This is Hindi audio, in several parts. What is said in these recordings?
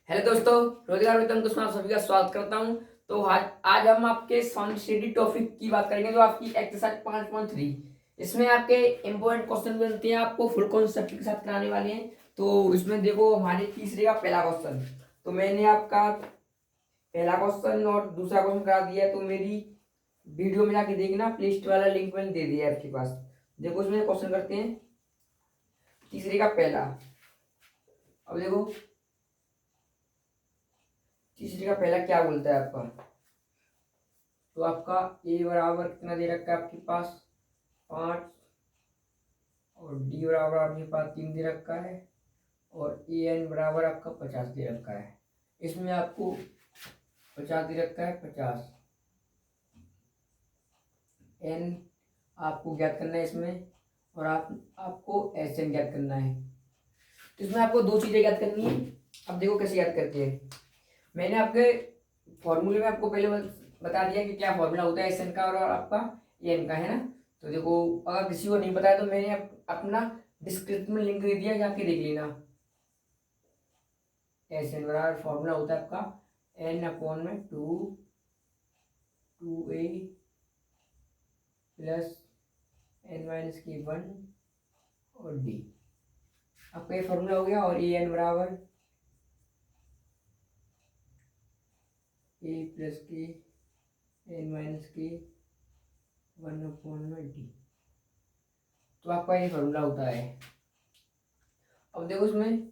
हेलो दोस्तों, रोजगार वेतन कुछ मैं सभी का स्वागत करता हूं। तो आज हम आपके स्टडी टॉपिक की बात करेंगे जो आपकी एक्सरसाइज 5.3। इसमें आपके इंपॉर्टेंट क्वेश्चन बनते हैं, आपको फुल कॉन्सेप्ट के साथ कराने वाले हैं। तो इसमें देखो हमारे तीसरे का पहला क्वेश्चन, तो मैंने आपका पहला क्वेश्चन और दूसरा क्वेश्चन करा दिया है। तो मेरी वीडियो में जाके देखना, प्लेलिस्ट वाला लिंक मैंने दे दिया है आपके पास। देखो इसमें क्वेश्चन करते हैं तीसरे का पहला। अब देखो तीसरे का पहला क्या बोलता है आपका। तो आपका ए बराबर कितना दे रखा है आपके पास 5, और डी बराबर आपके पास 3 दे रखा है, और ए एन बराबर आपका 50 दे रखा है। इसमें आपको 50 दे रखा है, 50 एन आपको ज्ञात करना है इसमें, और आपको एस एन ज्ञात करना है। तो इसमें आपको दो चीजें ज्ञात करनी है। अब देखो कैसे याद करते हैं। मैंने आपके फॉर्मूले में आपको पहले बता दिया कि क्या फॉर्मूला होता है एस एन का और आपका ए एन का, है ना। तो देखो अगर किसी को नहीं पता है तो मैंने अपना डिस्क्रिप्शन में लिंक दे दिया, जाके देख लेना। एस एन बराबर फॉर्मूला होता है आपका एन अपॉन में two a plus n minus के 1 और डी। आपका ये फॉर्मूला हो गया। और ए एन बराबर ए प्लस के एन माइनस के 1 अपॉन में डी। तो आपका ये फॉर्मूला होता है। अब देखो इसमें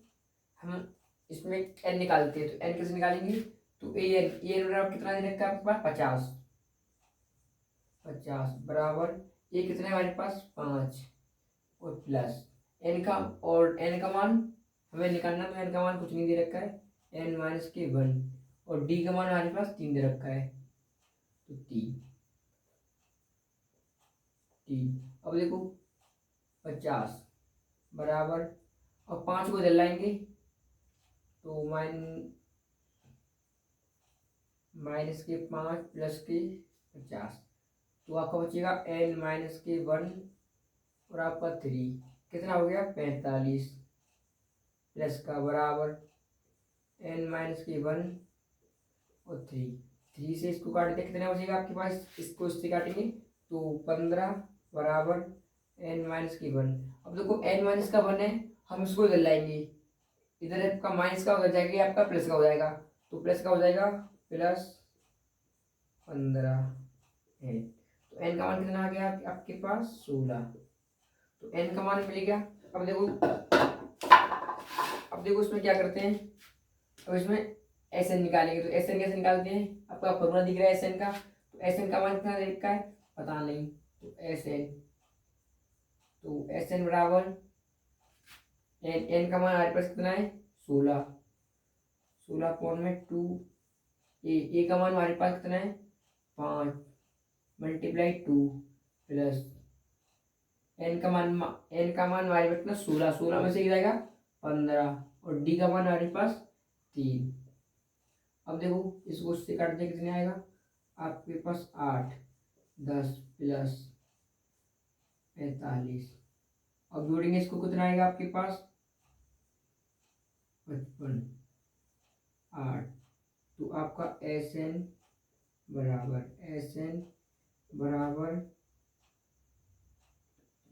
हम इसमें एन निकालते हैं, तो एन कैसे निकालेंगे। तो ए एन बराबर कितना दे रखा है आपके पास 50 बराबर ये कितने हमारे पास 5, और प्लस एन का, और एन का मान हमें निकालना, तो एन का मान कुछ नहीं दे रखा है, एन माइनस के 1, और डी का मान हमारे पास 3 दे रखा है, तो 3 अब देखो 50 बराबर, और 5 को इधर लाएंगे तो माइनस के 5 प्लस के 50। तो आपका बचेगा एन माइनस के 1 और आपका 3, कितना हो गया 45, प्लस का बराबर एन माइनस के 1 और 3 से इसको काट दिया, कितना बचेगा आपके पास, इसको इससे काटेंगे तो 15 बराबर एन माइनस के 1। अब देखो एन माइनस का 1 है, हम इसको इधर लाएंगे, इधर आपका माइनस का हो जाएगा, आपका प्लस का हो जाएगा, तो प्लस का हो जाएगा प्लस 15 है। तो एन का मान कितना आ गया आपके पास 16। तो एन का मान मिल गया। अब देखो इसमें क्या करते हैं। अब इसमें एस एन निकालेंगे, तो एस एन कैसे निकालते हैं, आपका फॉर्मूला दिख रहा है एस एन का। तो एस एन का मान कितना देखा है पता नहीं, तो एस एन बराबर एन का मान हमारे पास कितना है 16 अपॉन में 2, ए का मान हमारे पास कितना है 5 मल्टीप्लाई 2 प्लस एन का मान हमारे पास कितना 16 में से जाएगा 15, और डी का मान हमारे पास 3। अब देखो इसको उससे काट दिया, कितने आएगा आपके पास 8 10 प्लस 45। अब जोड़ेंगे इसको, कितना आएगा आपके पास 55 8। तो आपका एस एन बराबर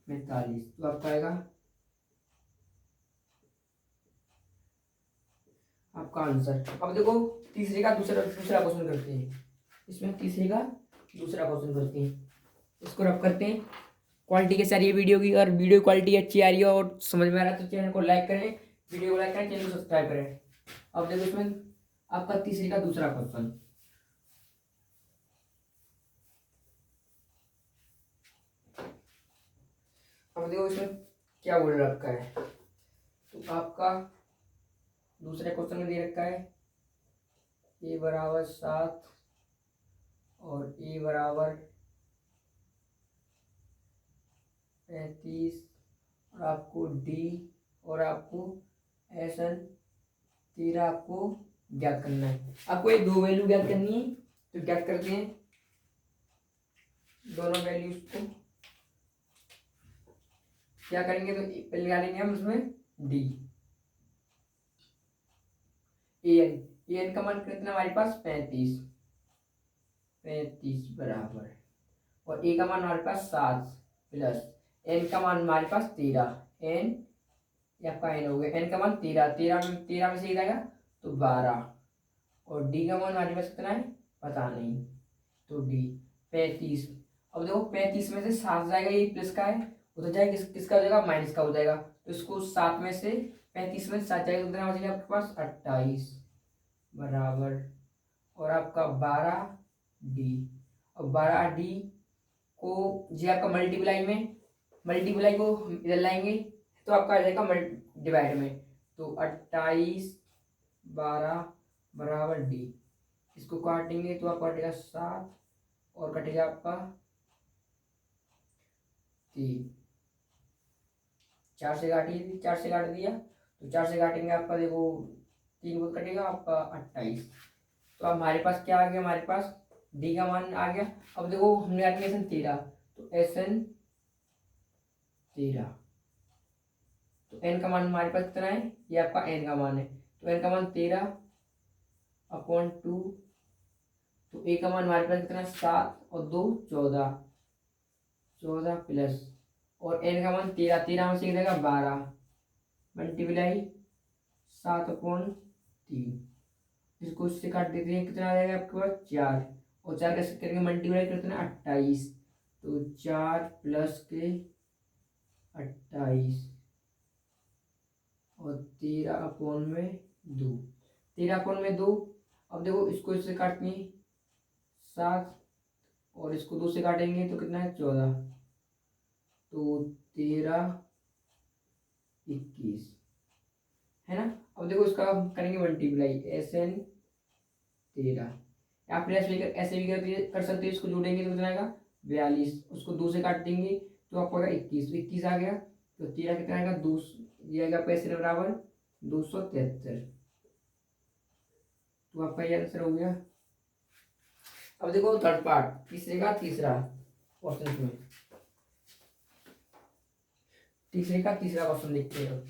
45, तो आपका आएगा आपका आंसर। अब देखो तीसरे का दूसरा क्वेश्चन करते हैं। इसमें तीसरे का दूसरा क्वेश्चन करते हैं, इसको रब करते हैं। क्वालिटी कैसी आ रही है वीडियो की, और वीडियो क्वालिटी अच्छी आ रही है और समझ में आ रहा है तो चैनल को लाइक करें, वीडियो को लाइक करें, चैनल को सब्सक्राइब करें। अब देखो इसमें आपका तीसरे का दूसरा क्वेश्चन। अब देखो इसमें क्या बोल रखा है। तो आपका दूसरे क्वेश्चन में दे रखा है ए बराबर 7 और ए बराबर 35, और आपको डी और आपको एस एन 13 आपको ज्ञात करना है। आपको ये दो वैल्यू ज्ञात करनी है, तो ज्ञात करते हैं दोनों वैल्यूज को। क्या करेंगे, तो पहले निकालेंगे हम उसमें डी। ए एन का मान कितना हमारे पास 35, 35 बराबर, और ए का मान हमारे पास 7 प्लस एन का मान हमारे पास 13, एन ये आपका एन हो गया, एन का मान 13, 13 में से ये जाएगा तो 12, और डी का मान हमारे पास कितना है पता नहीं, तो डी 35। अब देखो 35 में से 7 जाएगा, ये प्लस का है, उधर जाएगा किसका हो जाएगा माइनस का हो जाएगा, तो इसको 7 में से 35 में 7 जाएगा, कितना हो जाएगा आपके पास 28 बराबर, और आपका 12 डी। अब 12 डी को जी आपका मल्टीप्लाई को हम इधर लाएंगे तो आपका आ जाएगा डिवाइड में, तो 28 12 बराबर डी, इसको काटेंगे तो आपका कटेगा 7 और कटेगा आपका 3, 4 से काटिए, 4 से काट दिया तो 4 से काटेंगे आपका देखो 3 को कटेगा आपका 28, तो अब हमारे पास क्या आ गया, हमारे पास डी का मान आ गया। अब देखो हमने काटेंगे एस एन 13, तो एस एन 13, तो एन का मान हमारे पास कितना है, ये आपका एन का मान है, तो एन का मान 13 अपॉन 2, तो ए का मान हमारे पास कितना 7 और 2 14, 14 प्लस, और एन का मान 13, 13 में से देगा 12 मल्टीप्लाई 7 अपॉन 3, इसको उससे काट देते हैं, कितना आ जाएगा आपके पास 4, और 4 कैसे करेंगे मल्टीप्लाई करते हैं 28, तो 4 प्लस के 28 और 13 अपॉन में 2, 13 अपॉन में 2। अब देखो इसको इससे काटनी 7 और इसको 2 से काटेंगे तो कितना है 14, तो 13 21 है ना। अब देखो इसका हम करेंगे मल्टीप्लाई, एस एन 13, आप ऐसे भी कर सकते हो, इसको जोड़ेंगे तो कितना आएगा 42, उसको 2 से काट देंगे तो आपको आएगा 21, 21 आ गया, तो 13 कितना आएगा 2, ये आएगा आपका ऐसे बराबर 273, तो आपका ये आंसर हो गया। अब देखो थर्ड पार्ट, तीसरे का तीसरा क्वेश्चन में, तीसरे का तीसरा क्वेश्चन देखते हैं।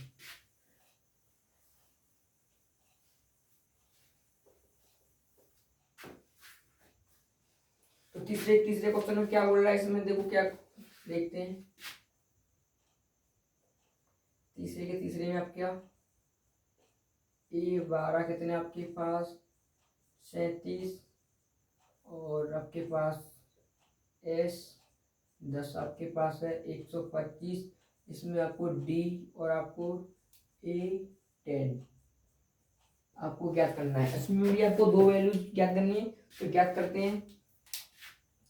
तो तीसरे क्वेश्चन में क्या बोल रहा है, इसमें देखो क्या देखते हैं। तीसरे के तीसरे में आप क्या ए 12 कितने आपके पास 37, और आपके पास एस 10 आपके पास है 125, इसमें आपको डी और आपको ए 10 आपको ज्ञात करना है। इसमें भी आपको 2 वैल्यूज ज्ञात करनी है, तो ज्ञात करते हैं।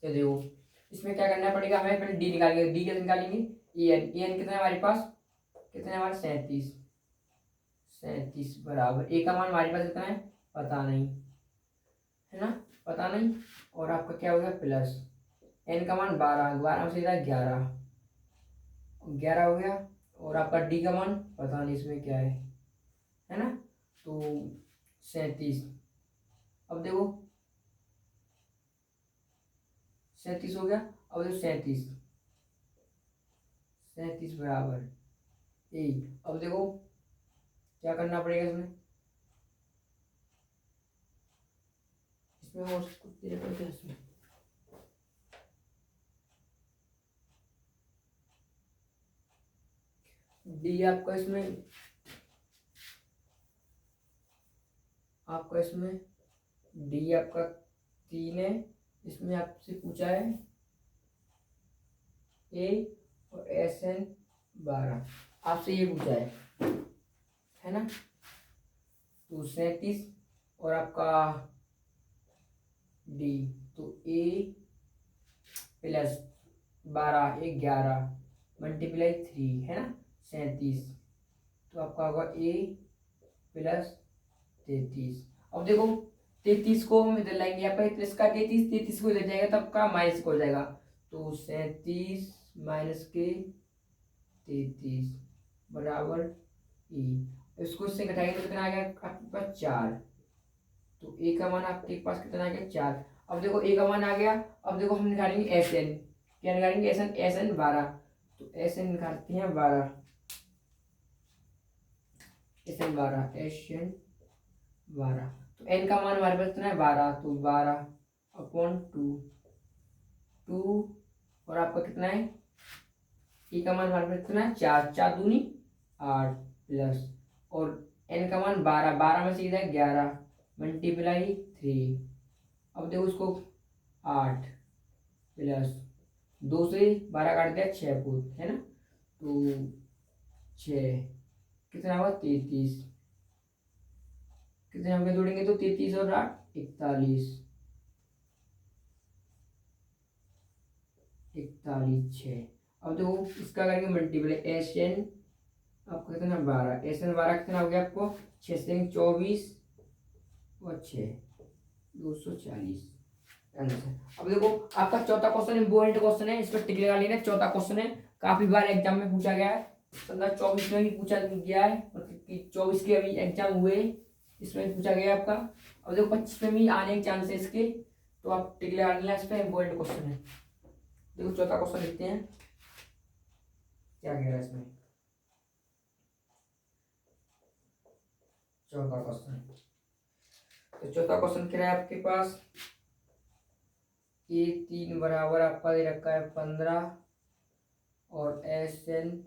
तो देखो इसमें क्या करना पड़ेगा, हमें पहले डी निकालेंगे, डी कैसे निकालेंगे, ए एन कितना है हमारे पास, कितना है हमारे 37 बराबर, ए का मान हमारे पास कितना है पता नहीं है ना, पता नहीं, और आपका क्या हो गया प्लस एन का मान 12, 12 में से 11, 11 हो गया, और आपका डी का मान पता नहीं इसमें क्या है ना, तो 37। अब देखो 37 हो गया, अब देखो 37 बराबर ए। अब देखो क्या करना पड़ेगा इसमें और कुछ देना पड़ेगा इसमें, डी आपका इसमें डी आपका 3 है, इसमें आपसे पूछा है ए और एस एन 12, आपसे ये पूछा है ना, तो 37 और आपका डी, तो ए प्लस 12 11 मल्टीप्लाई 3 है ना 37, तो आपका होगा ए प्लस 33। अब देखो 33 को हम इधर लाएंगे, आपका प्लस का 33 को इधर जाएगा तब का माइनस को हो जाएगा, तो 37 माइनस के 33 बराबर ई, इसको इससे घटाएंगे तो कितना आ गया आपके पास 4, तो ए का मान आपके पास कितना आ गया 4। अब देखो ए का मान आ गया, अब देखो हम निकालेंगे एस एन, क्या निकालेंगे एस एन 12, तो एस एन निकालते हैं 12, एस एन 12 एस एन 12। तो n का मान हमारे पास कितना है 12, तो 12/2 2। और आपका कितना है e का मान हमारे पास कितना है 4, 4 दूनी 8 प्लस, और n का मान 12, 12 में से इधर 11 मल्टीप्लाई 3। अब देखो उसको 8 प्लस 2 से 12 काट दिया 6 फुट है ना, तो 6 कितना होगा 33। कितने अंक जोड़ेंगे तो 33 और 8 41, 41 6। अब देखो इसका करेंगे मल्टीप्लाई, एस एन आपको कितना 12, एस एन 12 कितना हो गया आपको 6 से 24 और 6 240 आंसर। अब देखो आपका चौथा क्वेश्चन इंपॉर्टेंट क्वेश्चन है, इस पर टिक लगा लेना। चौथा क्वेश्चन है, काफी बार एग्जाम में पूछा गया है, 2024 में भी पूछा गया है, मतलब कि 24 के अभी एग्जाम हुए, इसमें भी पूछा गया है आपका। अब देखो 25 में भी आने के चांस है इसके, तो आप टिक लगा लेना, इस पर इंपॉर्टेंट क्वेश्चन है। देखो चौथा क्वेश्चन लिखते हैं क्या कह रहा है इसमें। चौथा क्वेश्चन, तो चौथा क्वेश्चन कह रहा है आपके पास ए 3 बराबर आपका दे रखा है 15 और एस एन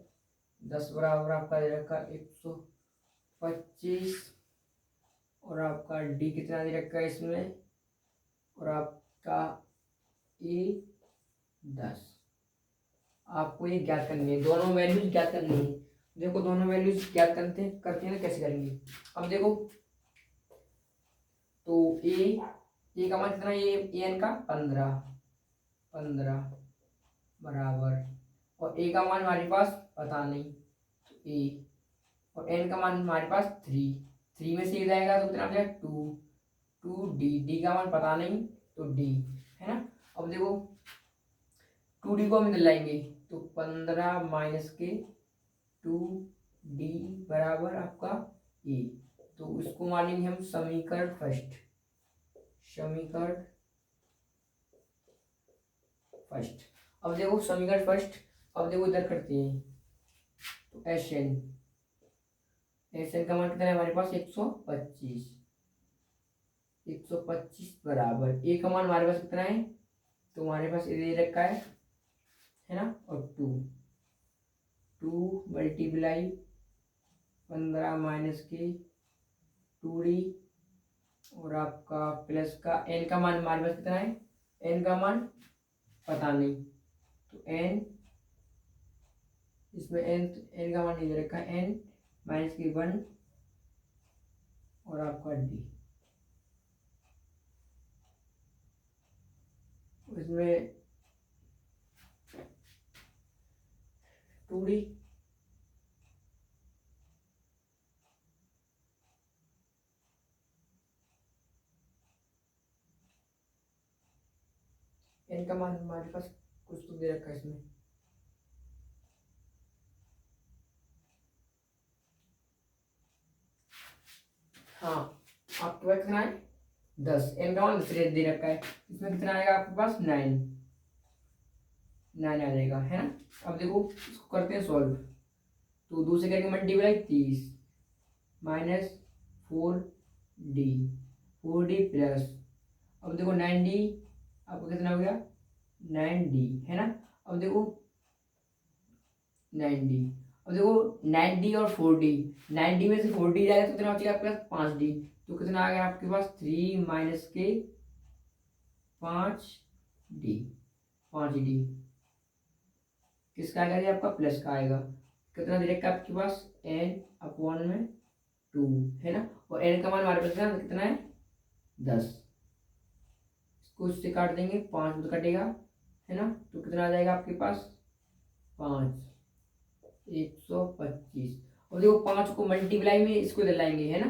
10 बराबर आपका दे रखा है 125 और आपका डी कितना दे रखा है इसमें, और आपका ए 10। आपको ये ज्ञात करनी है, दोनों वैल्यूज ज्ञात करनी है। देखो दोनों वैल्यूज ज्ञात करते हैं ना, कैसे करेंगे। अब देखो तो ए का मान कितना है, ए एन का 15 बराबर, और ए का मान हमारे पास पता नहीं, तो ए, और एन का मान हमारे पास 3 में से जाएगा तो कितना हो जाएगा 2 डी का मान पता नहीं, तो डी है ना। अब देखो 2D को हम इधर लाएंगे, तो 15 माइनस के 2D बराबर आपका ए, तो इसको मानेंगे हम समीकरण फर्स्ट। अब देखो समीकरण फर्स्ट, अब देखो इधर करते हैं, तो एस एन का मान कितना है हमारे पास 125 बराबर ए का मान हमारे पास कितना है, तो हमारे पास ये रखा है ना, और 2 मल्टीप्लाई 15 माइनस के 2D और आपका प्लस का एन का मान हमारे पास कितना है, एन का मान पता नहीं, तो एन, इसमें एन का मान नहीं दे रखा है, एन माइनस की 1 और आपका डी, इसमें 2D एन का मान हमारे पास कुछ तो दे रखा है इसमें, हाँ आपके पास कितना है 10, एन का मान 10 दे रखा है, इसमें कितना आएगा आपके पास 9 आ जाएगा है ना। अब देखो इसको करते हैं सॉल्व, तो 2 से करके मल्टीप्लाई 30 माइनस 4D प्लस, अब देखो 9D आपको कितना हो गया 9D है ना। अब देखो 9D, अब देखो 9D और 4D, 9D में से 4D जाएगा तो कितना बचेगा आपके पास 5D, तो कितना आ गया आपके पास 3 माइनस के 5D किसका आएगा ये आपका प्लस का आएगा, कितना दे रखा आपके पास n/2 है ना, और n का मान हमारे पास कितना है 10, इसको इससे काट देंगे 5 तो कटेगा है ना, तो कितना आ जाएगा आपके पास 5 125। और देखो 5 को मल्टीप्लाई में इसको इधर लाएंगे है ना,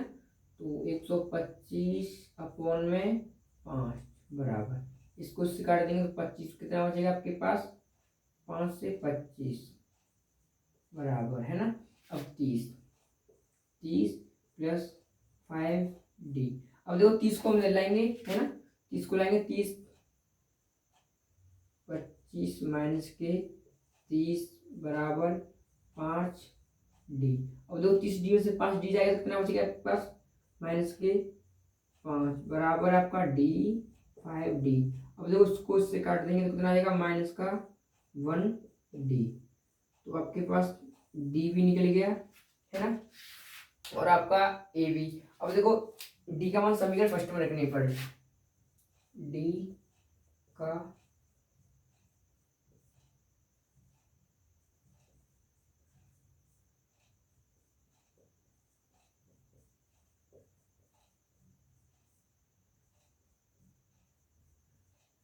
तो 125/5 बराबर, इसको इससे काट देंगे तो 25 कितना बचेगा आपके पास 5 से 25 बराबर है ना। अब 30 प्लस 5D, अब देखो 30 को हम ले लाएंगे है ना, 30 को लाएंगे 25 माइनस के 30 बराबर 5D, अब देखो 30D से 5D जाएगा तो कितना बचेगा आपके पास माइनस के 5 बराबर आपका डी 5D। अब देखो उसको इससे काट देंगे तो कितना आएगा माइनस का 1D। तो आपके पास डी भी निकल गया है ना, और आपका ए भी। अब देखो डी का मान समीकरण फर्स्ट में रखने पर डी का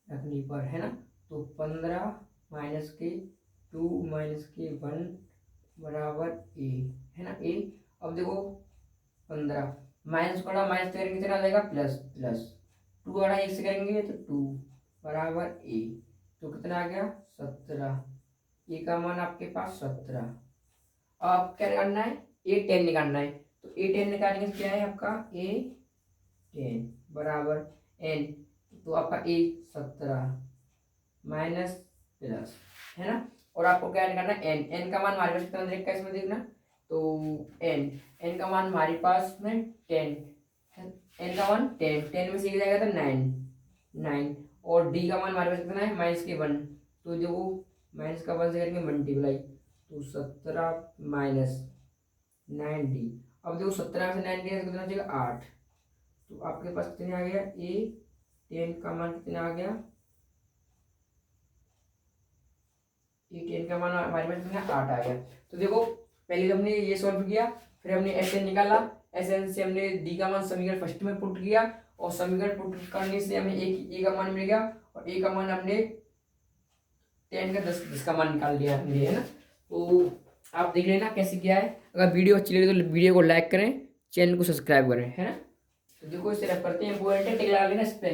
रखने पर है ना, तो 15 माइनस के 2 माइनस के 1 बराबर ए है ना ए। अब देखो 15 माइनस पड़ा, माइनस से करेंगे कितना आ जाएगा प्लस प्लस, 2 आना 1 से करेंगे तो 2 बराबर ए, तो कितना आ गया 17। ए का मान आपके पास 17। अब आप क्या निकालना है ए 10 निकालना है, तो ए 10 निकालने से क्या है आपका ए 10 बराबर एन, तो आपका ए 17 माइनस प्लस है ना, और आपको क्या निकालना है एन। एन का मान हमारे पास कितना देखा इसमें देखना, तो एन एन का मान हमारे पास में 10, एन का मान 10, 10 में से एक जाएगा तो 9, और डी का मान हमारे पास कितना है माइनस के 1, तो जो माइनस का 1 से करेंगे मल्टीप्लाई, तो 17 माइनस 9D। अब देखो 17 से 9 गया तो कितना जाएगा 8, तो आपके पास कितने आ गया ए 10 का मान कितना आ गया, ए 10 का मान हमारे पास कितना 8 आ गया। तो देखो पहले तो हमने ये सॉल्व किया, फिर हमने एस एन निकाला, एस एन से हमने डी का मान समीकरण फर्स्ट में पुट किया, और समीकरण पुट करने से हमें एक ए का मान मिल गया, और ए का मान हमने 10 का 10 का मान निकाल लिया हमने, है ना। तो आप देख लेना कैसे किया है। अगर वीडियो अच्छी लगी तो वीडियो को लाइक करें, चैनल को सब्सक्राइब करें, है ना। तो देखो इसे रब करते हैं, वो टिक लगा लेना इस पे।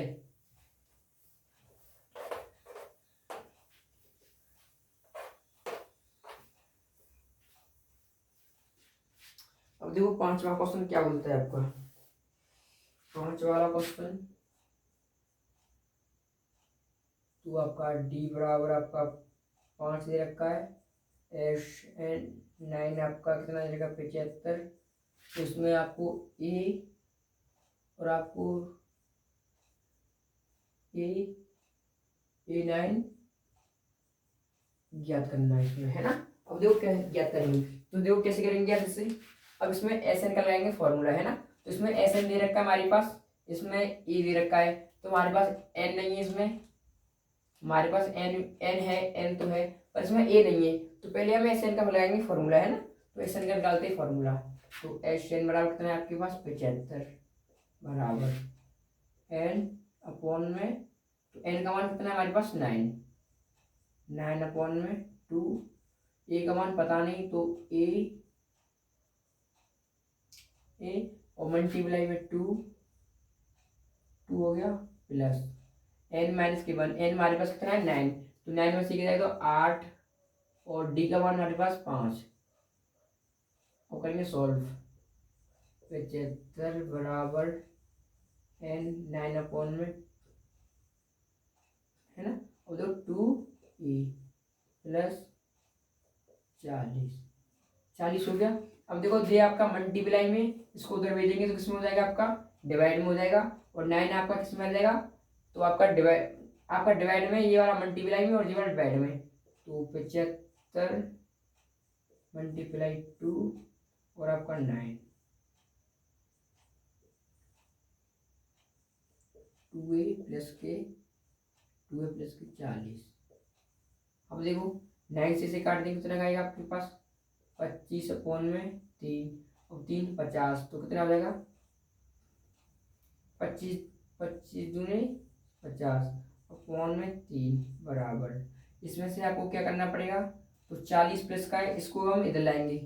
अब देखो 5वां क्वेश्चन क्या बोलता है आपका, 5 वाला क्वेश्चन, तो आपका डी बराबर आपका 5 दे रखा है, एस एन 9 आपका कितना दे रखा 75, तो इसमें आपको ए और आपको ए 9 ज्ञात करना है इसमें, है ना। अब देखो क्या ज्ञात करेंगे, तो देखो कैसे करेंगे ज्ञात इससे। अब इसमें एस एन का लगाएंगे फॉर्मूला, है ना, तो इसमें एस एन दे रखा है हमारे पास, इसमें ए दे रखा है, तो हमारे पास एन नहीं है, इसमें हमारे पास एन एन है, एन तो है पर इसमें ए नहीं है, तो पहले हम एस एन का लगाएंगे फॉर्मूला, है ना, तो एस एन का डालते हैं फॉर्मूला, तो एस एन बराबर कितना है आपके पास 75 बराबर एन अपॉन में, तो एन का मान कितना है हमारे पास 9 अपॉन में 2, ए का मान पता नहीं तो ए और मल्टीप्लाई में 2 हो गया प्लस एन माइनस के 1, एन हमारे पास कितना है 9, तो 9 में से जाएगा तो 8, और डी का मान हमारे पास 5, और करेंगे सॉल्व, 75 बराबर एन 9 अपॉन में, है ना, और देखो 2 प्लस 40 हो गया। अब देखो ये आपका मल्टीप्लाई में, इसको उधर भेजेंगे तो किसमें हो जाएगा आपका डिवाइड में हो जाएगा, और 9 आपका किसमें आ जाएगा, तो आपका डिवाइड में, ये वाला मल्टीप्लाई में और ये वाला डिवाइड में, तो 75 मल्टीप्लाई 2 और आपका 9, 2a प्लस के 40। अब देखो 9 से काट देंगे कितना आएगा आपके पास 25 अपॉन में 3, और 3 50, तो कितना हो जाएगा 25 दूनी 50 अपॉन में 3 बराबर, इसमें से आपको क्या करना पड़ेगा, तो 40 प्लस का है इसको हम इधर लाएंगे,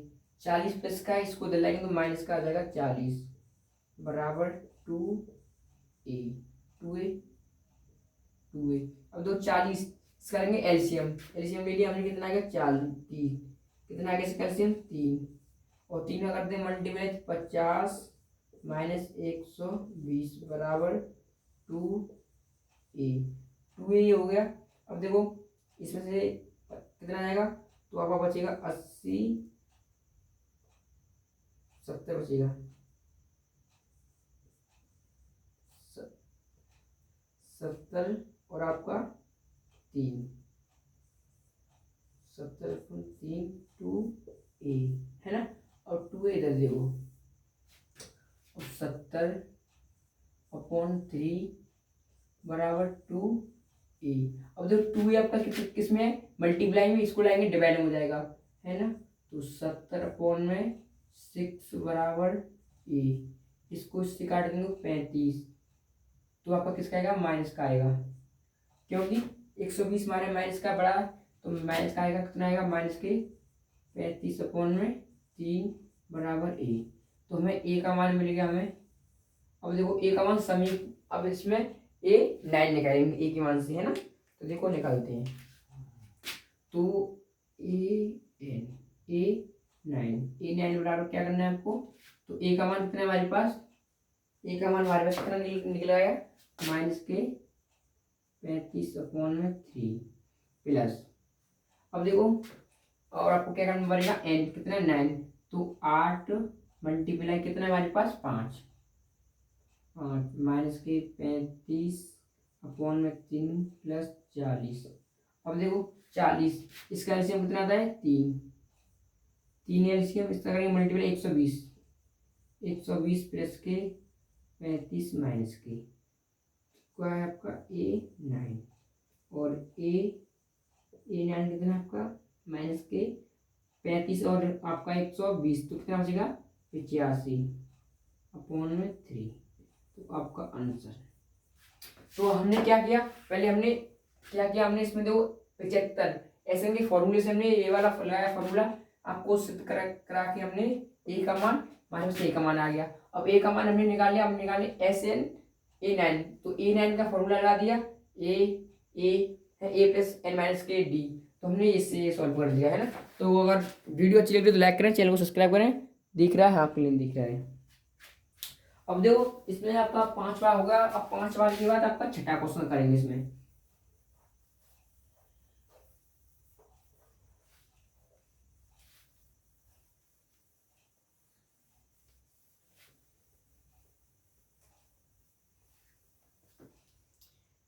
40 प्लस का है इसको इधर लाएंगे तो माइनस का आ जाएगा 40 बराबर 2a। अब दो 40 करेंगे एलसीएम ले लिया हमने, कितना आ गया 40, कितना आ गया इसका एलसीएम 3, और 3 का करते हैं मल्टीप्लाई 50 माइनस 120 बराबर 2a हो गया। अब देखो इसमें से कितना आएगा, तो आपका बचेगा 80, 70 बचेगा, 70 और आपका 3, 70/3 2a है ना, और 2a इधर देखो, और 70/3 बराबर 2a। अब देखो 2a आपका किस में है, मल्टीप्लाई में, इसको लाएंगे डिवाइड में हो जाएगा, है ना। तो 70/6 बराबर a, इसको इससे काट देंगे 35, तो आपका किसका आएगा, माइनस का आएगा, क्योंकि 120 हमारे माइनस का बड़ा, तो माइनस का आएगा, कितना आएगा, माइनस के 35/3 बराबर a। तो हमें a का मान मिल गया हमें। अब देखो a का मान अब इसमें a 9 निकालेंगे a के मान से, है ना। तो देखो निकालते हैं, तो a9 बराबर क्या करना है आपको, तो a का मान कितना है हमारे पास, a का मान हमारे पास कितना निकला है, माइनस के 35/3 प्लस, अब देखो और आपको क्या करना पड़ेगा, n कितना 9, तो 8 मल्टीप्लाई कितना है हमारे पास 5 माइनस के 35/3 प्लस 40। अब देखो 40, इसका एलसीएम कितना आता है 3 एलसीएम, इसका करेंगे मल्टीप्लाई 120 प्लस के 35 माइनस के, क्या है आपका a9, और a9 कितना आपका माइनस के 35 और आपका 120, तो कितना बचेगा 85/3, तो आपका आंसर। तो हमने क्या किया, पहले हमने क्या किया, हमने इसमें देखो 75 ऐसे के फॉर्मूले से हमने ये वाला लगाया फॉर्मूला, आपको सिद्ध करा के हमने a का मान माइनस a का मान आ गया। अब a का मान हमने निकाल लिया, अब निकाले SN a9, तो a9 का फॉर्मूला लगा दिया, a प्लस n माइनस के d, तो हमने इससे सॉल्व कर दिया, है ना। तो अगर वीडियो अच्छी लगी तो लाइक करें, चैनल को सब्सक्राइब करें, दिख रहा है आपके लिए, दिख रहा है। अब देखो इसमें आपका 5 बार होगा, अब 5 बार के बाद आपका छठा क्वेश्चन करेंगे इसमें।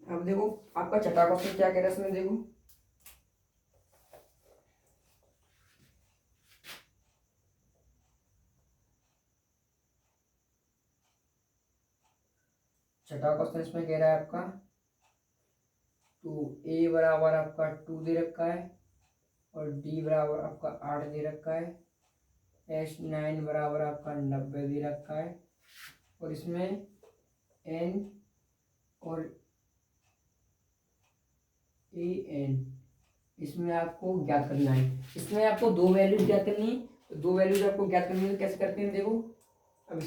अब देखो आपका छठा क्वेश्चन क्या कह रहा है इसमें, देखो छठा क्वेश्चन इसमें कह रहा है आपका, तो a बराबर आपका 2 दे रखा है, और d बराबर आपका 8 दे रखा है, S9 बराबर आपका 90 दे रखा है, और इसमें n और an इसमें आपको ज्ञात करना है। इसमें आपको दो वैल्यूज ज्ञात करनी है, तो दो वैल्यूज आपको ज्ञात करनी है, कैसे करते हैं देखो। अब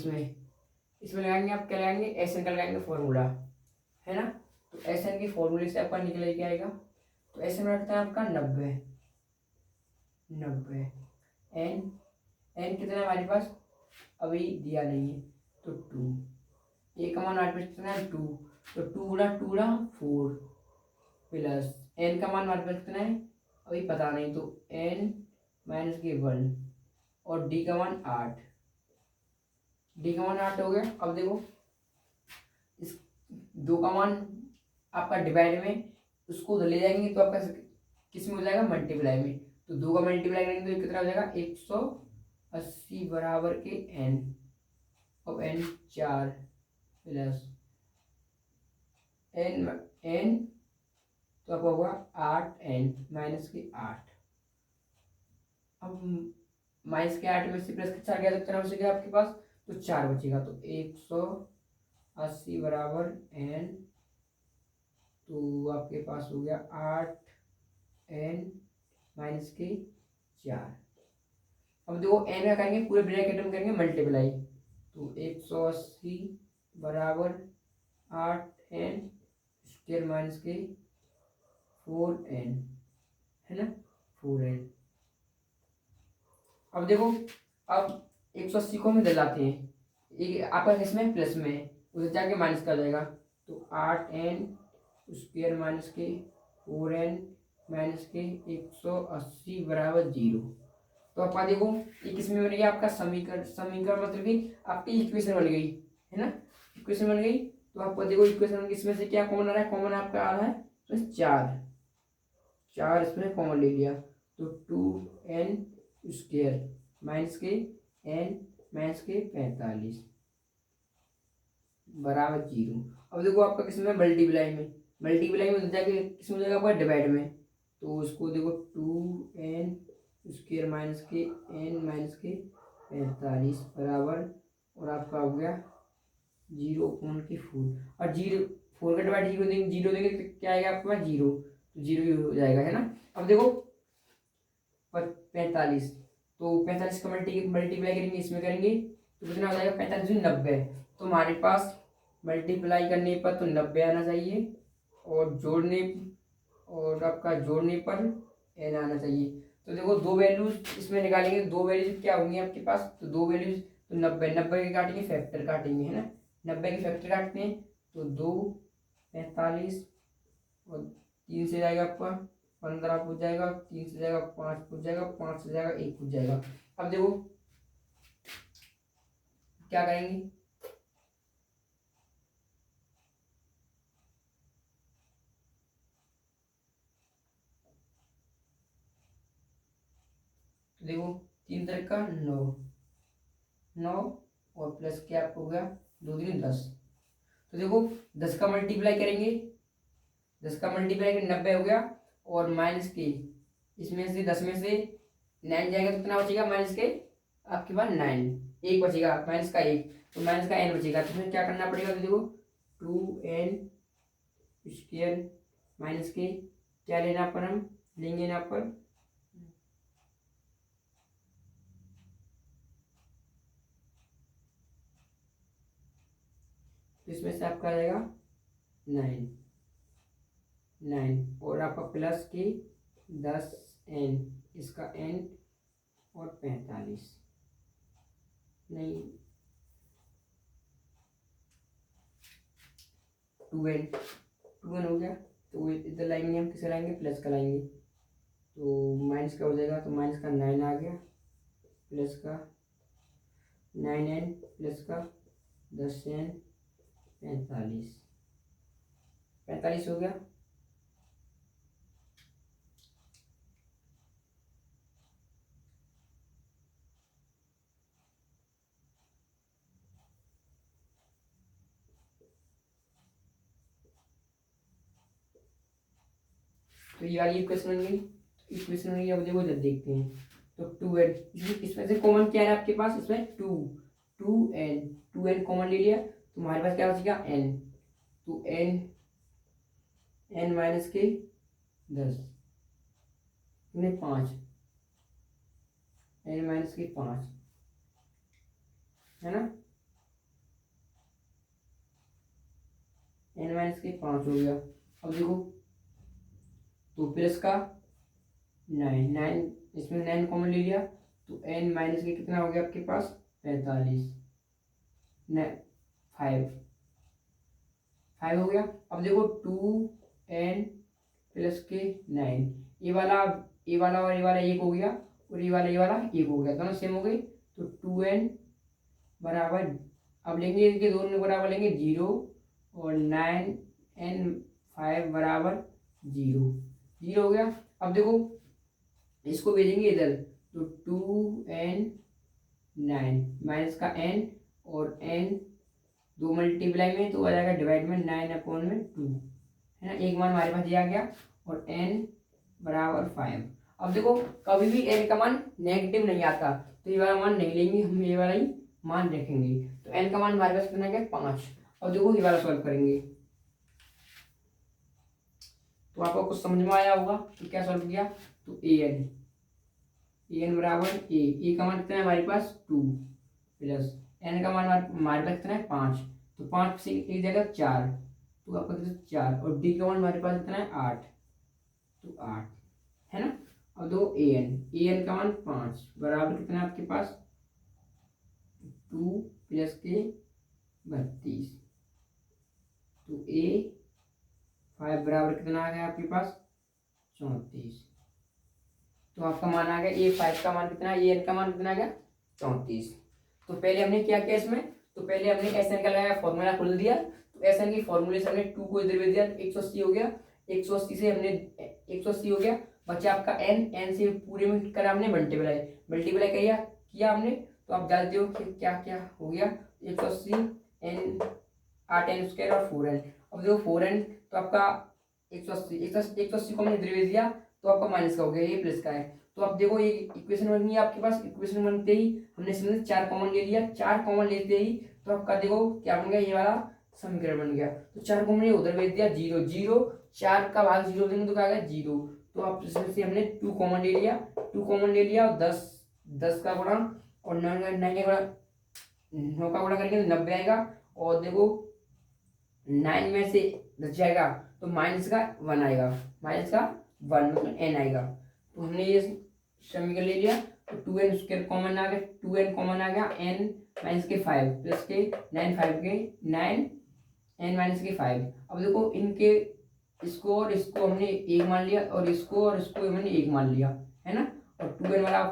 इसमें लगाएंगे, आप क्या लगाएंगे, एस एन का लगाएंगे फॉर्मूला, है ना। तो एस एन के फॉर्मूले से आपका निकल के आएगा, तो एस एन रखता है आपका 90 एन कितना है हमारे पास अभी दिया नहीं है, तो 2, ए का मान हमारे पास कितना है 2, तो 2 × 4 प्लस एन का मान हमारे पास कितना है अभी पता नहीं, तो n माइनस के 1, और d का मान 8, हो गया। अब देखो इस 2 का मान आपका डिवाइड में, उसको उधर ले जाएंगे तो आपका किस में हो जाएगा, मल्टीप्लाई में, तो 2 का मल्टीप्लाई करेंगे तो कितना हो जाएगा 180 बराबर के n, अब n 4 प्लस n तो आपका होगा 8n माइनस के 8। अब माइनस के 8 में से प्लस के 4 गया तो कितना बचेगा आपके पास, तो 4 बचेगा, तो 180 बराबर n, तो आपके पास हो गया 8n माइनस के 4। अब देखो n का करेंगे पूरे ब्रैकेट में करेंगे मल्टीप्लाई, तो 180 बराबर 8n स्क्वायर माइनस के 4n, है ना, 4n। अब देखो अब 180 को हम इधर लाते हैं, एक आपका इसमें प्लस में है, उधर जाके माइनस का जाएगा, तो 8n स्क्वायर माइनस के 4n माइनस के 180 बराबर 0। तो आपका देखो ये किस में बन गया, आपका समीकरण मतलब कि आपकी इक्वेशन बन गई, है ना, इक्वेशन बन गई। तो आपको देखो इक्वेशन इसमें से क्या कॉमन आ रहा है, कॉमन आपका आ रहा है तो 4 इसमें कॉमन ले लिया, तो 2n² माइनस के n माइनस के 45 बराबर 0। अब देखो आपका किसमें मल्टीप्लाई में जाके किसमें हो जाएगा आपका डिवाइड में, तो उसको देखो 2n² माइनस के n माइनस के 45 बराबर, और आपका हो गया 0/4, और 4 का डिवाइड 0 देंगे तो क्या आएगा आपके पास 0, तो 0 ही हो जाएगा, है ना। अब देखो 45, तो 45 का मल्टीप्लाई करेंगे इसमें करेंगे तो कितना हो जाएगा 45 90, तो हमारे पास मल्टीप्लाई करने पर तो 90 आना चाहिए, और आपका जोड़ने पर n आना चाहिए। तो देखो दो वैल्यूज इसमें निकालेंगे, दो वैल्यूज क्या होंगी आपके पास, तो दो वैल्यूज तो 90 के काटेंगे, फैक्टर काटेंगे, है ना। 90 के फैक्टर काटते हैं तो 2 45 और 3 से जाएगा आपका 15 पूछ जाएगा, 3 से जाएगा 5 पूछ जाएगा, 5 से जाएगा 1 पूछ जाएगा। अब देखो क्या करेंगे, तो देखो 3 तरह का 9 और प्लस क्या आपको हो गया 2 3 10, तो देखो 10 का मल्टीप्लाई करेंगे, 10 का मल्टीप्लाई करेंगे 90 हो गया, और माइनस के इसमें से 10 में से 9 जाएगा तो कितना बचेगा माइनस के आपके पास 9, एक बचेगा माइनस का 1, तो माइनस का n बचेगा, तो फिर क्या करना पड़ेगा, तो देखो 2n² माइनस के क्या लेना पर हम लेंगे यहाँ पर तो इसमें से आपका आ जाएगा 9 और आपका प्लस की 10n, इसका n और 45 नहीं 2n हो गया, तो इधर लाएंगे हम किसे लाएंगे प्लस का लाएंगे, तो माइनस का हो जाएगा, तो माइनस का 9 आ गया, प्लस का 9n प्लस का 10n 45 हो गया। तो ये वाली इक्वेशन बन गई, इक्वेशन बन गई। अब देखो जब देखते हैं तो 2n, इसमें से कॉमन क्या है आपके पास, इसमें 2n कॉमन ले लिया, तो हमारे पास क्या बचेगा n, तो n माइनस के 10 नहीं 5, n माइनस के 5 है ना, n माइनस के 5 हो गया। अब देखो तो प्लस का 9 इसमें 9 कॉमन ले लिया, तो n माइनस के कितना हो गया आपके पास 45 5 हो गया। अब देखो 2n प्लस के 9, ये वाला और ये वाला एक हो गया, और ये वाला एक हो गया, दोनों सेम हो गए, तो 2n बराबर, अब लेंगे इनके दोनों बराबर लेंगे 0 और 9n 5 बराबर 0 हो गया। अब देखो इसको भेजेंगे इधर, तो 2n 9 माइनस का n और n दो मल्टीप्लाई में तो आ जाएगा डिवाइड में 9/2 है ना, एक मान हमारे पास दिया गया, और n बराबर 5। अब देखो कभी भी n का मान नेगेटिव नहीं आता, तो ये वाला मान नहीं लेंगे, हम ये वाला ही मान रखेंगे, तो n का मान हमारे पास कितना गया 5। अब देखो ये वाला सॉल्व करेंगे, तो आपको कुछ समझ में आया होगा कि क्या सॉल्व किया, तो an बराबर ए का मान कितना है हमारे पास 2 प्लस n का मान हमारे पास कितना है 5, तो 5 से एक जगह 4, तो आपका कितना 4, और d का मान हमारे पास कितना है 8, तो 8 है ना। अब दो an का मान 5 बराबर कितना है आपके पास 2 प्लस के 32, तो a5 बराबर कितना आ गया आपके पास 34, तो आपका मान आ गया a5 का मान कितना, an का मान कितना आ गया 34। तो पहले हमने क्या किया इसमें, तो पहले हमने SN का लगाया फॉर्मूला खोल दिया, तो ऐसा नहीं फॉर्मूले से हमने 2 को इधर भेज दिया तो 180 हो गया, 180 से हमने 180 हो गया, बचा आपका n से पूरे में करा हमने मल्टीप्लाई किया हमने। तो आप जानते हो कि क्या क्या हो गया, 180 n 8n स्क्वायर और 4n। अब देखो 4n तो आपका 180 को हमने इधर भेज दिया तो आपका माइनस का हो गया, ये प्लस का है। तो अब देखो ये इक्वेशन बन गई आपके पास, इक्वेशन बनते ही हमने इसमें 4 कॉमन ले लिया, 4 कॉमन लेते ही तो आपका देखो क्या बन गया, ये वाला समीकरण बन गया। तो 4 को हमने उधर भेज दिया, 0 0, 4 का भाग 0 देंगे तो क्या आ गया 0। तो अब इसमें से हमने 2 कॉमन ले लिया, 2 कॉमन ले लिया और 10 का गुणा और 9 का गुणा, 9 का गुणा करेंगे तो 90 आएगा। और देखो 9 में से 10 जाएगा तो माइनस का 1 आएगा, माइनस का 1 मतलब n आएगा। तो हमने ये समीकरण ले लिया, तो 2n स्क्वायर कॉमन आ गया, 2n कॉमन आ गया, n माइनस के 5 प्लस के 9 5 के 9 n माइनस के 5। अब देखो इनके इसको और इसको हमने 1 मान लिया और इसको और इसको हमने 1 मान लिया, है ना। और 2n वाला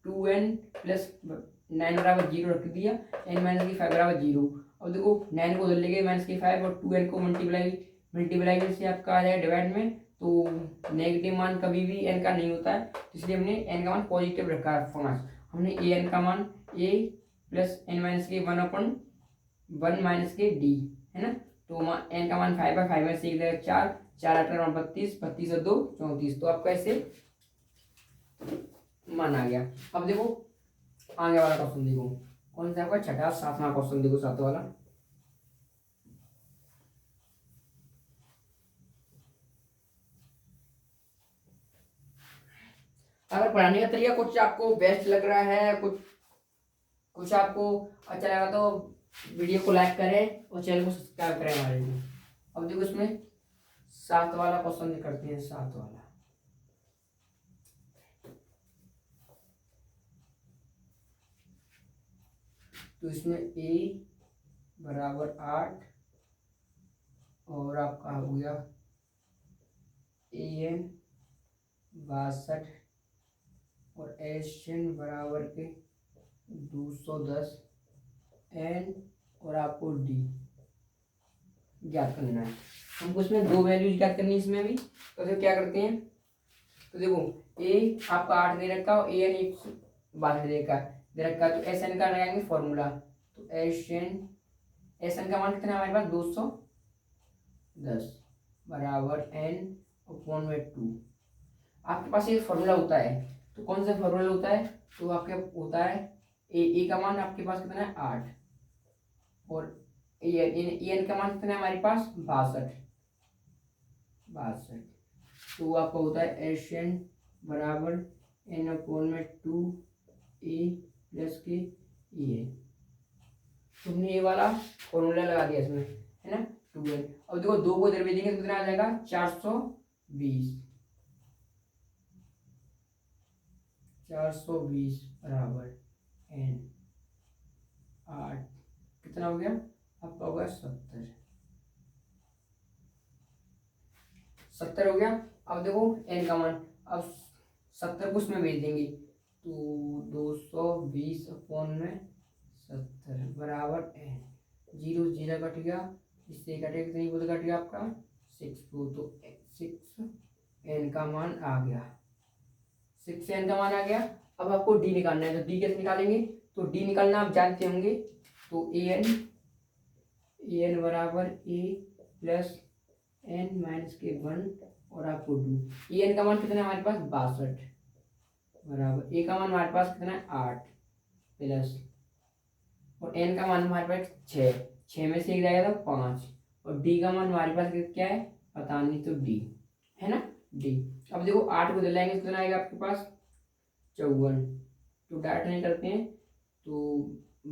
2n प्लस 9 बराबर 0 रख दिया, n माइनस के 5 बराबर 0। अब देखो 9 को उधर ले गए माइनस के 5 और 2n को मल्टीप्लाई से आपका आ जाएगा डिवाइड में। तो नेगेटिव मान कभी भी n का नहीं होता है, इसलिए हमने n का मान पॉजिटिव रखा है 5। हमने a n का मान a प्लस n माइनस के 1/1 माइनस के d, है ना। तो n का मान 5 है, 5 में से 1 4, 4 8 32, 32 और 2 34। तो आपका ऐसे मान आ गया। अब देखो आगे वाला क्वेश्चन देखो, कौन सा आपका छठा 7वां क्वेश्चन देखो, 7 वाला। अगर पढ़ाने का तरीका कुछ आपको बेस्ट लग रहा है, कुछ आपको अच्छा लगा तो वीडियो को लाइक करें और चैनल को सब्सक्राइब करें हमारे लिए। अब देखो इसमें 7 वाला क्वेश्चन करते हैं, 7 वाला। तो इसमें a बराबर 8 और आपका हो गया an 62 और एन बराबर के 210 n और आपको d ज्ञात करना है। हमको इसमें 2 वैल्यूज ज्ञात करनी है इसमें भी। तो देखो क्या करते हैं, तो देखो a आपका 8 दे रखा और an 162 दे रखा है, तो एस एन का लगाएंगे फॉर्मूला। तो एस एन का मान कितना है हमारे पास 210 बराबर n अपॉन में 2। आपके पास एक फॉर्मूला होता है, तो कौन सा फॉर्मूला होता है, तो आपके होता है ए का मान आपके पास कितना है 8 और एन का मान कितना है हमारे पास 62। तो आपका होता है एस एन बराबर n अपॉन में 2 ए प्लस के ए। तुमने ये वाला फॉर्मूला लगा दिया इसमें, है ना 2n। अब देखो 2 को इधर भेजेंगे तो कितना आ जाएगा 420 बराबर n 8 कितना हो गया आपका होगा 70 हो गया। अब देखो n का मान, अब 70 को उसमें भेज देंगे तो 220 अपॉन में 70 बराबर n, 0 0 कट गया, इससे कटेगा कितनी बोल कट गया आपका 6 तो 6 n का मान आ गया, 6 n का मान आ गया। अब आपको d निकालना है, तो d कैसे निकालेंगे, तो d निकालना आप जानते होंगे। तो an बराबर a प्लस n माइनस के 1 और आपको 2। an का मान कितना है हमारे पास 62 बराबर a का मान हमारे पास कितना है 8 प्लस और n का मान हमारे पास 6 में से 1 जाएगा तो 5 और d का मान हमारे पास क्या है पता नहीं, तो d है ना d। अब देखो 8 को दिलाएंगे कितना आएगा आपके पास 54। तो डायरेक्ट नहीं करते हैं, तो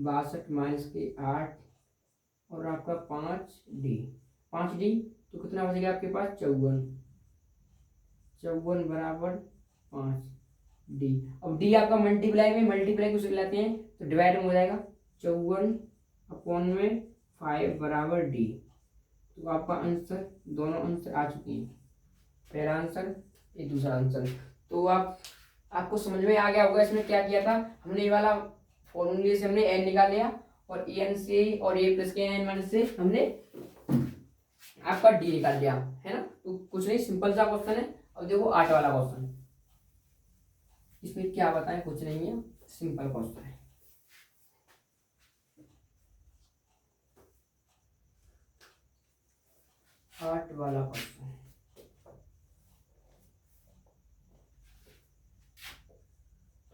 62 माइनस के 8 और आपका 5d तो कितना बचेगा आपके पास 54 बराबर 5d। अब d आपका मल्टीप्लाई को लाते हैं तो डिवाइड में हो जाएगा 54 अपॉन में 5 बराबर d। तो आपका आंसर दोनों आंसर आ चुके हैं, पहला आंसर ये दूसरा आंसर। तो आपको समझ में आ गया होगा इसमें क्या किया था हमने, ये वाला फॉर्मूले से हमने n निकाल लिया और एन से और a प्लस के n माइनस से हमने आपका डी निकाल लिया, है ना। तो कुछ नहीं, सिंपल सा क्वेश्चन है। अब देखो 8 वाला क्वेश्चन, इसमें क्या बताएं, कुछ नहीं है, सिंपल क्वेश्चन है। आठ वाला क्वेश्चन,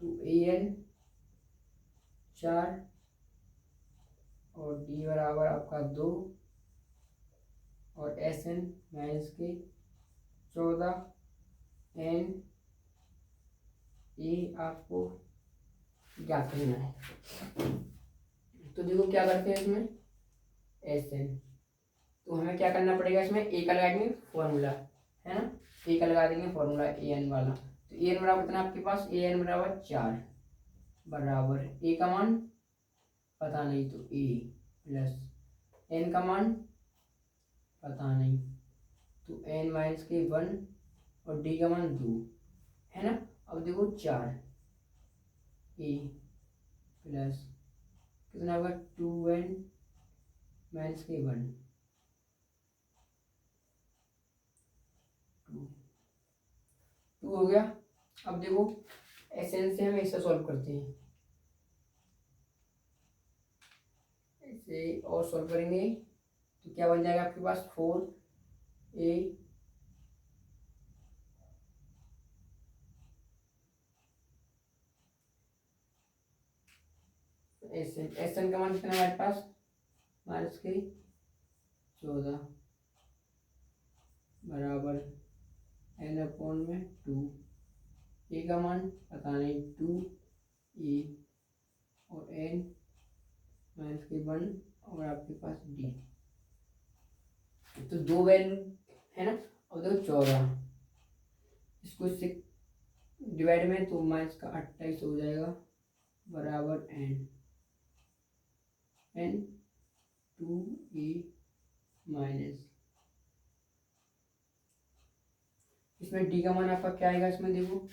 तो an 4 और d बराबर आपका 2 और Sn माइनस के 14 n ये आपको ज्ञात करना है। तो देखो क्या करते हैं इसमें Sn, तो हमें क्या करना पड़ेगा, इसमें ए का लगा देंगे फॉर्मूला, है ना। ए का लगा देंगे फॉर्मूला an वाला। तो an बराबर कितना आपके पास, an बराबर 4 बराबर ए का मान पता नहीं, तो ए प्लस n का मान पता नहीं, तो n माइनस के 1 और d का मान 2, है ना। अब देखो 4 ए प्लस कितना होगा 2n माइनस के 1 2 हो गया। अब देखो Sn से हम ऐसा सॉल्व करते हैं, ऐसे और सॉल्व करेंगे तो क्या बन जाएगा आपके पास 4a Sn का मान कितना है हमारे पास, माइनस के 14 बराबर n अपॉन में 2, ए का मान पता नहीं 2 ए और n माइनस के 1 और आपके पास d, तो 2 वैल्यू है ना। और देखो 14 इसको इससे डिवाइड में तो माइनस का 28 हो जाएगा बराबर n 2a माइनस, इसमें d का मान आपका क्या आएगा, इसमें देखो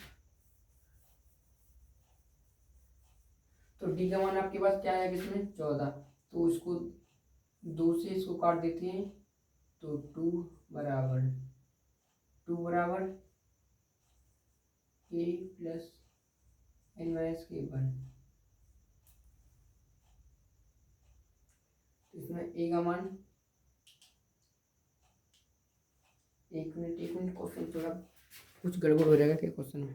तो d का मान आपके पास क्या आएगा, इसमें 14, तो उसको 2 से इसको काट देते हैं, तो 2 बराबर a प्लस n माइनस के 1, इसमें a का मान, एक मिनट क्वेश्चन थोड़ा कुछ गड़बड़ हो जाएगा क्या क्वेश्चन में।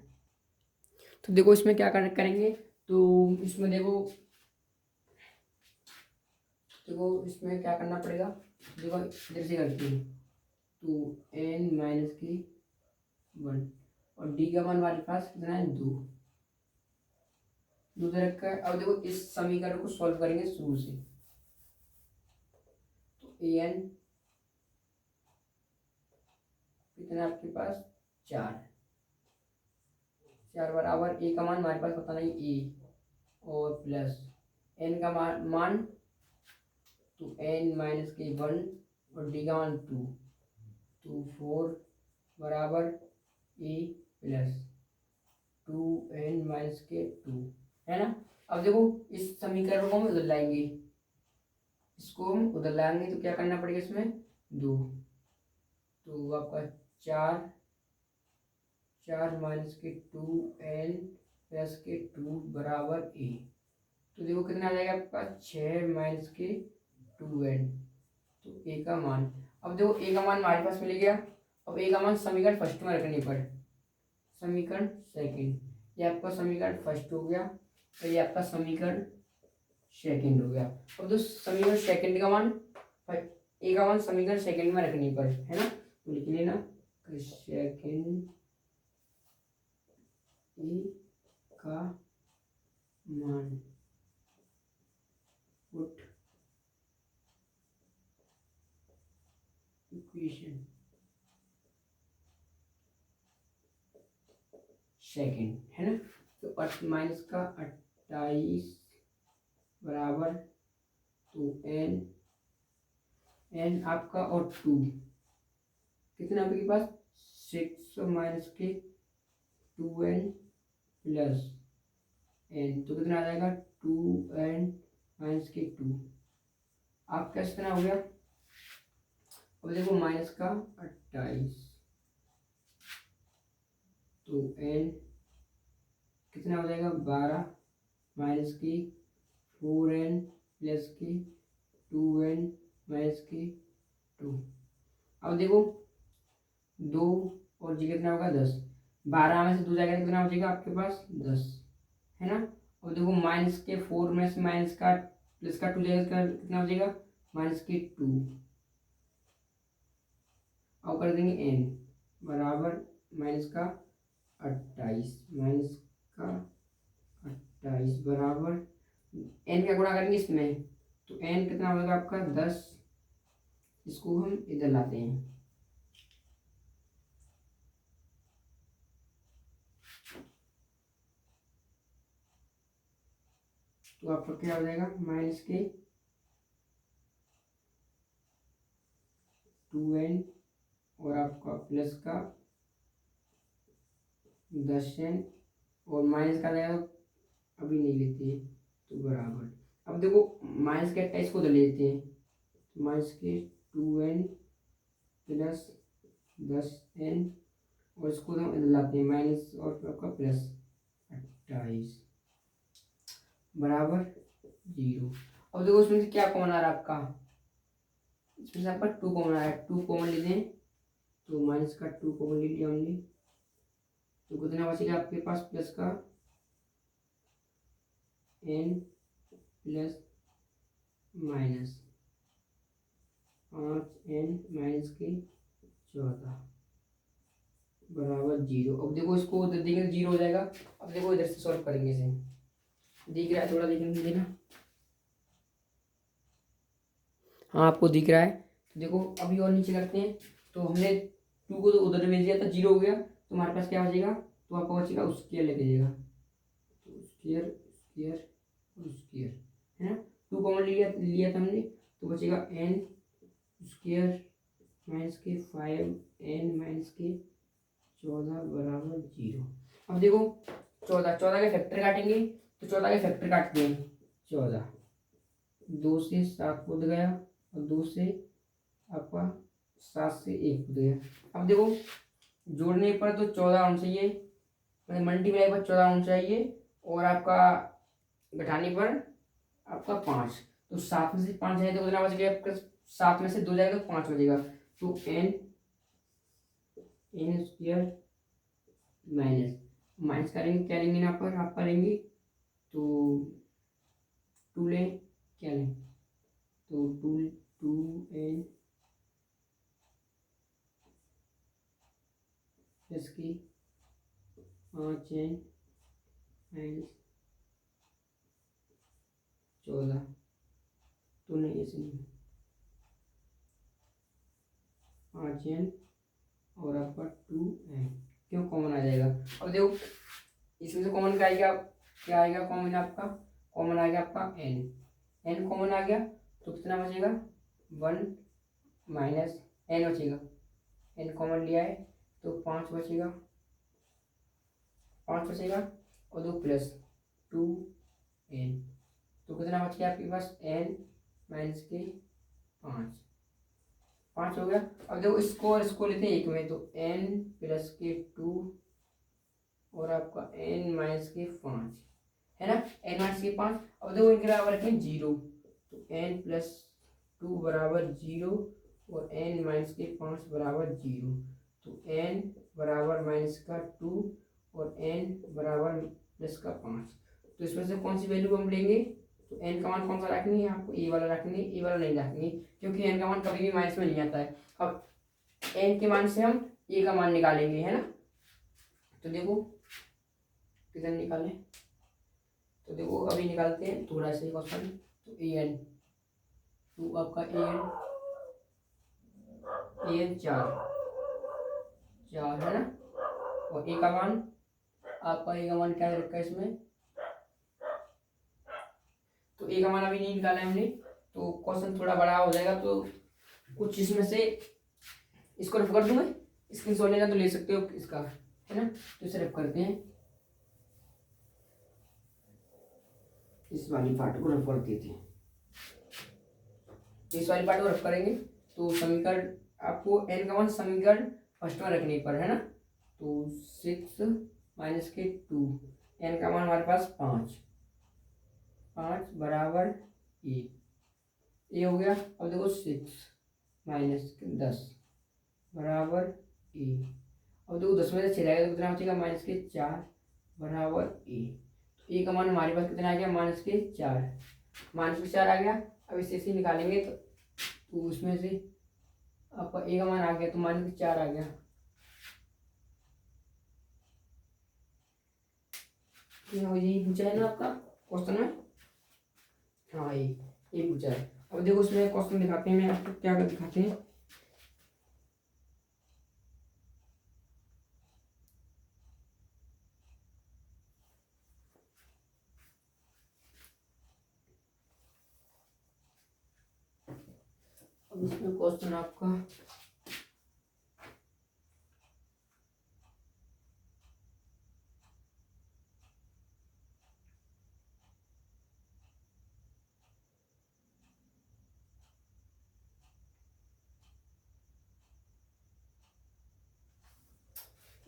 तो देखो इसमें क्या करेंगे, तो इसमें देखो इसमें क्या करना पड़ेगा, देखो इधर से करते हैं, तो n माइनस की 1 और d का मान हमारे पास कितना है 2 रखकर। अब देखो इस समीकरण को सॉल्व करेंगे शुरू से, तो an कितना आपके पास 4 बराबर ए का मान हमारे पास पता नहीं ए और प्लस n का मान तो n माइनस के 1 और d का मान 2, तो 4 बराबर ए प्लस 2n माइनस के 2, है ना। अब देखो इस समीकरण को हम उधर लाएंगे, इसको हम उधर लाएंगे तो क्या करना पड़ेगा, इसमें 2, तो आपका 4 माइनस के 2n प्लस के 2 बराबर ए, तो देखो कितना आ जाएगा आपका 6 माइनस के 2n, तो ए का मान। अब देखो ए का मान हमारे पास मिल गया। अब ए का मान समीकरण फर्स्ट में रखने पर समीकरण सेकंड, ये आपका समीकरण फर्स्ट हो गया और ये आपका समीकरण सेकंड हो गया। अब जो समीकरण सेकंड का मान, ए का मान समीकरण सेकंड में रखने पर, है ना, तो लिख लेना सेकंड ए का मान पुट इक्वेशन सेकंड, है ना। तो माइनस का 28 बराबर तो n आपका और 2 कितना आपके पास 6 माइनस के 2n प्लस n, तो कितना आ जाएगा 2n माइनस के 2, आपका कितना हो गया अब देखो माइनस का 28, तो n कितना हो जाएगा 12 माइनस की 4n प्लस की 2n माइनस की 2। अब देखो 2 और जी कितना होगा 10, 12 में से 2 जाएगा कितना हो जाएगा आपके पास 10, है ना। और देखो माइनस के 4 में से माइनस का प्लस का 2 जाएगा कितना हो जाएगा माइनस के 2। अब कर देंगे n बराबर माइनस का 28 माइनस का 28 बराबर n का गुणा करेंगे इसमें, तो n कितना होगा आपका 10। इसको हम इधर लाते हैं, तो आपका क्या हो जाएगा माइनस के 2n और आपका प्लस का 10n और माइनस का जाएगा अभी नहीं लेते हैं, तो बराबर। अब देखो माइनस के 28 को तो लेते हैं, तो माइनस के 2n प्लस 10n और इसको हम लाते हैं माइनस और आपका प्लस 28 बराबर 0। अब देखो इसमें से क्या कॉमन आ रहा है आपका, इसमें से आपका 2 कॉमन आ रहा है, 2 कॉमन ले दें, तो माइनस का 2 कॉमन ले लिया हमने, तो कितना बचेगा आपके पास प्लस का n plus minus 5n minus के 14 बराबर 0। अब देखो इसको उधर देखेंगे तो 0 हो जाएगा। अब देखो इधर से सॉल्व करेंगे इसे, दिख रहा है थोड़ा देखने देना, हाँ आपको दिख रहा है। तो देखो अभी और नीचे करते हैं, तो हमने 2 को तो उधर भेज दिया था 0 हो गया, तो हमारे पास क्या बचेगा, तो आपको बचेगा स्क्वायर लेके जाएगा, तो स्क्वायर स्क्वायर और स्क्वायर, है ना। 2 कॉमन लिया लिया था हमने, तो बचेगा n स्क्वायर माइनस के 5n माइनस के 14 बराबर 0। अब देखो 14 के फैक्टर काटेंगे, तो 14 के फैक्टर काटते हैं, 14 2 से 7 कूद गया और 2 से आपका 7 से 1 कूद गया। अब देखो जोड़ने पर तो 14 होना चाहिए, मतलब मल्टीप्लाई पर 14 होना चाहिए, और आपका घटाने पर आपका 5, तो 7 में से 5 जाए तो कितना बच गया आपका, 7 में से 2 जाएगा तो 5 बचेगा, तो n स्क्वायर माइनस माइनस करेंगे क्या लेंगे यहाँ पर आप करेंगे, तो 2 लें, क्या लें, तो 2n प्लस की 5n माइनस 14, तो नहीं ऐसे नहीं, 5n और आपका 2n क्यों कॉमन आ जाएगा। अब देखो इसमें से कॉमन क्या आएगा, क्या आएगा कॉमन आपका, कॉमन आ गया आपका n कॉमन आ गया, तो कितना बचेगा 1 माइनस n बचेगा, n कॉमन लिया है तो 5 बचेगा, 5 बचेगा और 2 प्लस 2n, तो कितना बच गया आपके पास n माइनस के 5 हो गया। अब देखो इसको और इसको लेते हैं एक में, तो n प्लस के 2 और आपका n माइनस के 5, है ना, n माइनस के 5। अब देखो इनके बराबर रखें 0, तो n प्लस 2 बराबर 0 और n माइनस के 5 बराबर 0, तो n बराबर माइनस का 2 और n बराबर प्लस का 5। तो इसमें से कौन सी वैल्यू हम लेंगे, तो n का मान कौन सा रखेंगे, आपको ए वाला रखेंगे, ए वाला नहीं रखेंगे, क्योंकि n का मान कभी भी माइनस में नहीं आता है। अब n के मान से हम ए का मान निकालेंगे, है ना, तो देखो किधर निकालें, तो देखो अभी निकालते हैं थोड़ा सा क्वेश्चन, तो an, तो आपका an 4 है ना, और ए का मान आपका, ए का मान क्या रखा है इसमें, तो ए का मान अभी नहीं निकाला है हमने, तो क्वेश्चन थोड़ा बड़ा हो जाएगा, तो कुछ इसमें से इसको रफ कर दूं मैं, स्क्रीनशॉट लेना तो ले सकते हो इसका, है ना, तो इसे रफ करते हैं, इस वाली पार्ट को रफ कर देते हैं, इस वाली पार्ट को रफ करेंगे, तो समीकरण आपको एन का मान समीकरण फर्स्ट में रखने पर, है ना। तो 6 माइनस के 2, एन का मान हमारे पास 5, 5 बराबर ए हो गया। अब देखो 6 माइनस 10 बराबर ए। अब देखो 10 में से चला गया तो कितना बचेगा, माइनस के 4 बराबर ए। तो ए का मान हमारे पास कितना आ गया, माइनस के 4, माइनस के 4 आ गया। अब इसे ऐसे निकालेंगे तो उसमें से आपका ए का मान आ गया, तो माइनस के 4 आ गया। यही पूछा है ना आपका क्वेश्चन में, हाँ ये पूछा है। अब देखो उसमें क्वेश्चन दिखाते हैं, मैं आपको क्या दिखाते हैं। अब इसमें क्वेश्चन आपका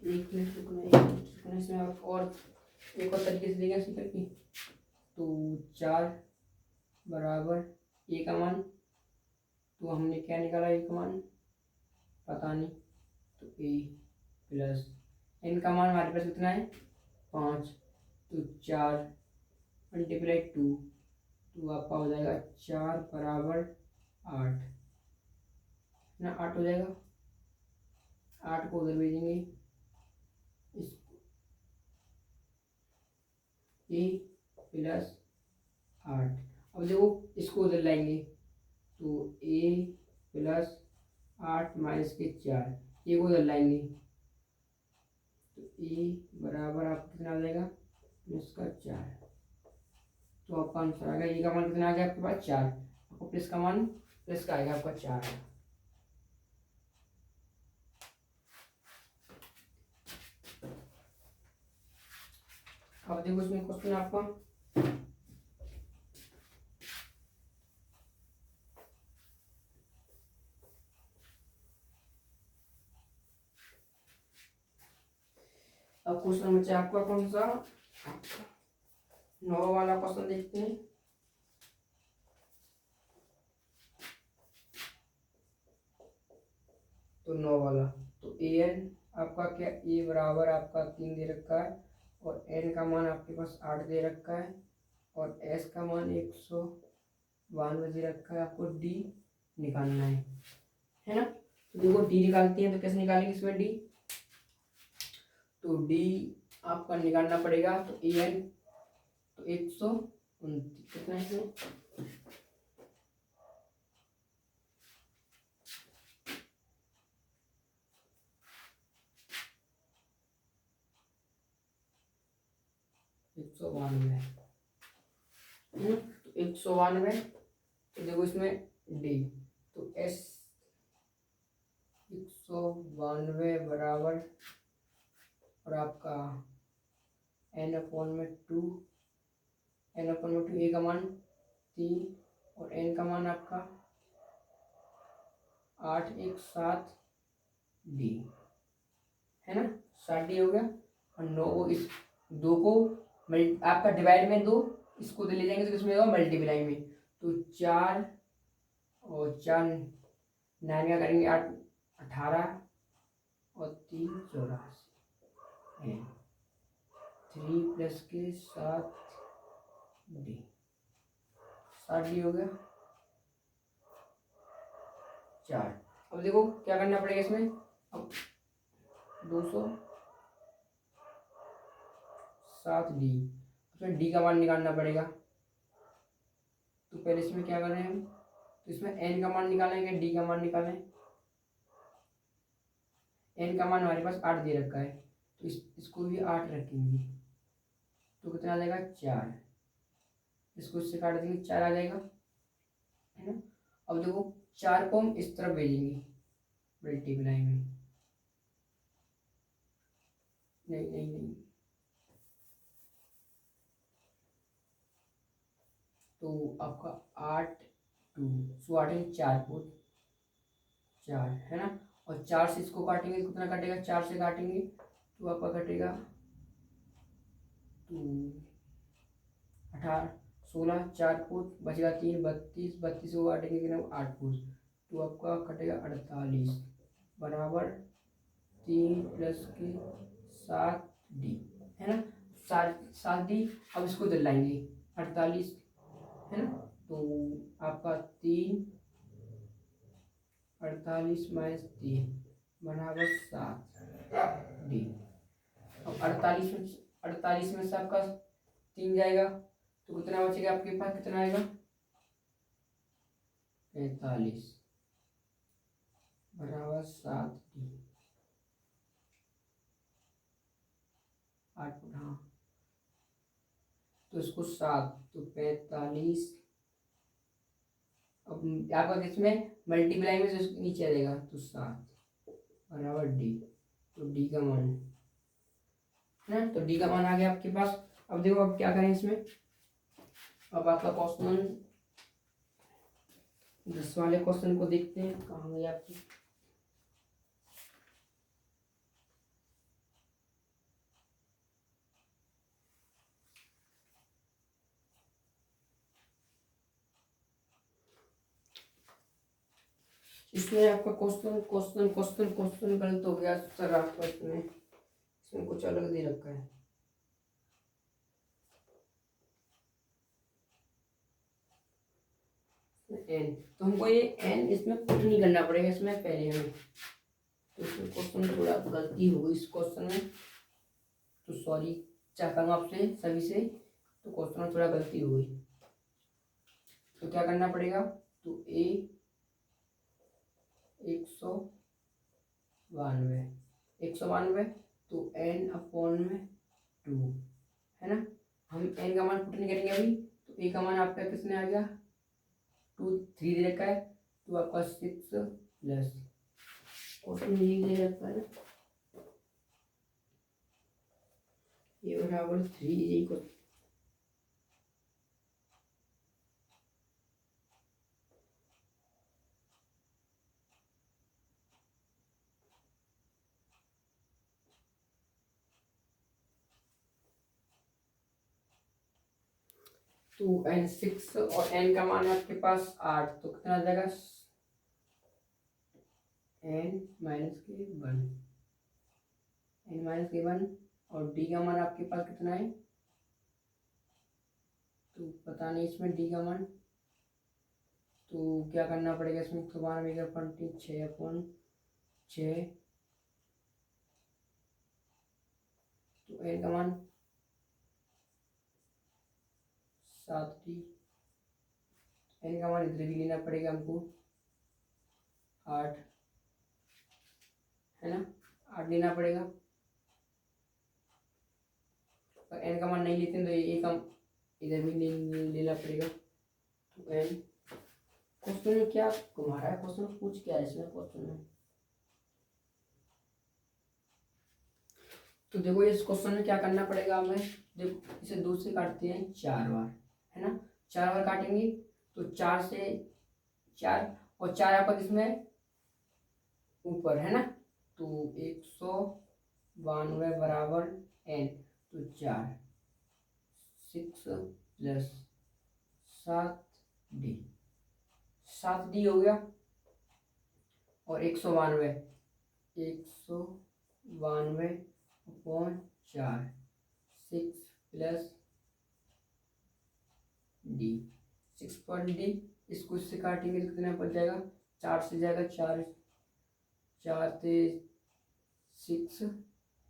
एक मिनट रुकना, इसमें आप और एक और तरीके से देंगे ऐसे करके। तो 4 बराबर ए का मान, तो हमने क्या निकाला, ए का मान पता नहीं, तो ए प्लस एन का मान हमारे पास कितना है 5, तो 4 मल्टीप्लाई 2, तो आपका हो जाएगा 4 बराबर 8 ना, 8 हो जाएगा। 8 को उधर भेजेंगे, इस ए प्लस 8। अब देखो इसको उधर लाएंगे, तो ए प्लस 8 माइनस के 4, ये को उधर लाएंगे, तो ए बराबर आपका कितना आ जाएगा, प्लस का 4। तो आपका आंसर आ गया, ए का मान कितना आ गया आपके पास 4, आपको प्लस का मान प्लस का आएगा आपका 4। अब देखो इसमें क्वेश्चन आपका अब क्वेश्चन बचा आपका कौन सा, 9 वाला क्वेश्चन देखते हैं। तो 9 वाला, तो ए एन आपका क्या, ए बराबर आपका 3 दे रखा है, और एन का मान आपके पास 8 दे रखा है, और एस का मान 192 दे रखा है। आपको डी निकालना है ना। तो देखो डी निकालते हैं, तो कैसे निकालेंगे इसमें डी, तो डी आपका निकालना पड़ेगा, तो ए एन तो 129 कितना है इसमें, 192, तो 192। तो देखो इसमें डी, तो एस 192 बराबर, और आपका एन अपॉन में 2, एन अपॉन में 2, ए का मान 3, और एन का मान आपका 8 1 7 डी, है ना। 7 डी हो गया। और 9 को इस 2 को आपका डिवाइड में 2, इसको ले जाएंगे तो इसमें होगा मल्टीप्लाई में, तो 4 और 4 9 का करेंगे 8 18, और 3 84, 3 प्लस के 7 डी, 7 डी हो गया 4। अब देखो क्या करना पड़ेगा इसमें, अब 207 डी, उसमें डी का मान निकालना पड़ेगा। तो पहले इसमें क्या कर रहे हैं हम, तो इसमें एन का मान निकालेंगे, डी का मान निकालें। एन का मान हमारे पास 8 दे रखा है, तो इसको भी 8 रखेंगे, तो कितना आ जाएगा 4, इसको इससे काट देंगे 4 आ जाएगा, है ना। अब देखो 4 को हम इस तरफ भेजेंगे मल्टीप्लाई में, नहीं नहीं नहीं, तो आपका 8 2 8 4 को 4 है ना, और 4 से इसको काटेंगे तो कितना कटेगा, 4 से काटेंगे तो आपका कटेगा 2 18 16 4 फुट बचेगा 3 32 32 को काटेंगे कितना 8 फुट तो आपका कटेगा 48 बराबर 3 प्लस के 7 डी है ना, 7 डी। अब इसको दिलाएंगे 48 है ना, तो आपका 3 48 माइनस 3 बराबर 7 डी। अब 48 में से आपका 3 जाएगा तो कितना बचेगा आपके पास, कितना आएगा 45 बराबर 7 डी 8 फुट। हाँ तो इसको 7 तो 45, अब आपका इसमें मल्टीप्लाई में से नीचे आ जाएगा तो 7 बराबर डी, तो डी का मान है ना, तो डी का मान आ गया आपके पास। अब देखो अब क्या करें इसमें, अब आपका क्वेश्चन 10 वाले क्वेश्चन को देखते हैं कहाँ गई आपकी। इसमें आपका क्वेश्चन क्वेश्चन क्वेश्चन क्वेश्चन गलत हो गया सर आपका, इसमें कुछ अलग दे रखा है। एन तो हमको ये एन इसमें पुट नहीं करना पड़ेगा इसमें पहले हमें, तो इसमें क्वेश्चन में थोड़ा गलती हो गई इस क्वेश्चन में, तो सॉरी चाहता हूँ आपसे सभी से, तो क्वेश्चन में थोड़ा गलती हो गई। तो क्या करना पड़ेगा, तो ए 192 तो एन अपॉन में 2 है ना, हम एन का मान पुट नहीं करेंगे अभी, तो ए का मान आपका किसने आ गया 2 3 दे रखा है, तो आपका 6 प्लस क्वेश्चन ये दे रखा है ये बराबर 3 को तो एन 6 और एन का मान है आपके पास 8 तो कितना आ जाएगा एन माइनस के 1 और डी का मान आपके पास कितना है, तो पता नहीं इसमें डी का मान, तो क्या करना पड़ेगा इसमें 6/6 तो एन का मान 7 डी, एन का मान इधर भी लेना पड़ेगा हमको 8 है ना, 8 लेना पड़ेगा, और एन का मान नहीं लेते हैं तो ये कम इधर भी लेना पड़ेगा, तो एन क्वेश्चन में क्या घुमा रहा है, क्वेश्चन पूछ क्या है इसमें क्वेश्चन में, तो देखो इस क्वेश्चन में क्या करना पड़ेगा हमें, देखो इसे 2 से काटते हैं 4 बार है ना, 4 बार काटेंगे तो 4 से 4 और 4 आपका किसमें ऊपर है ना, तो 192 बराबर एन, तो 4 6 प्लस 7 डी 7 डी हो गया, और 192 अपॉन 4 6 प्लस डी 6 पर डी, इसको इससे काटेंगे तो कितना बच जाएगा 4 से जाएगा 4 से 6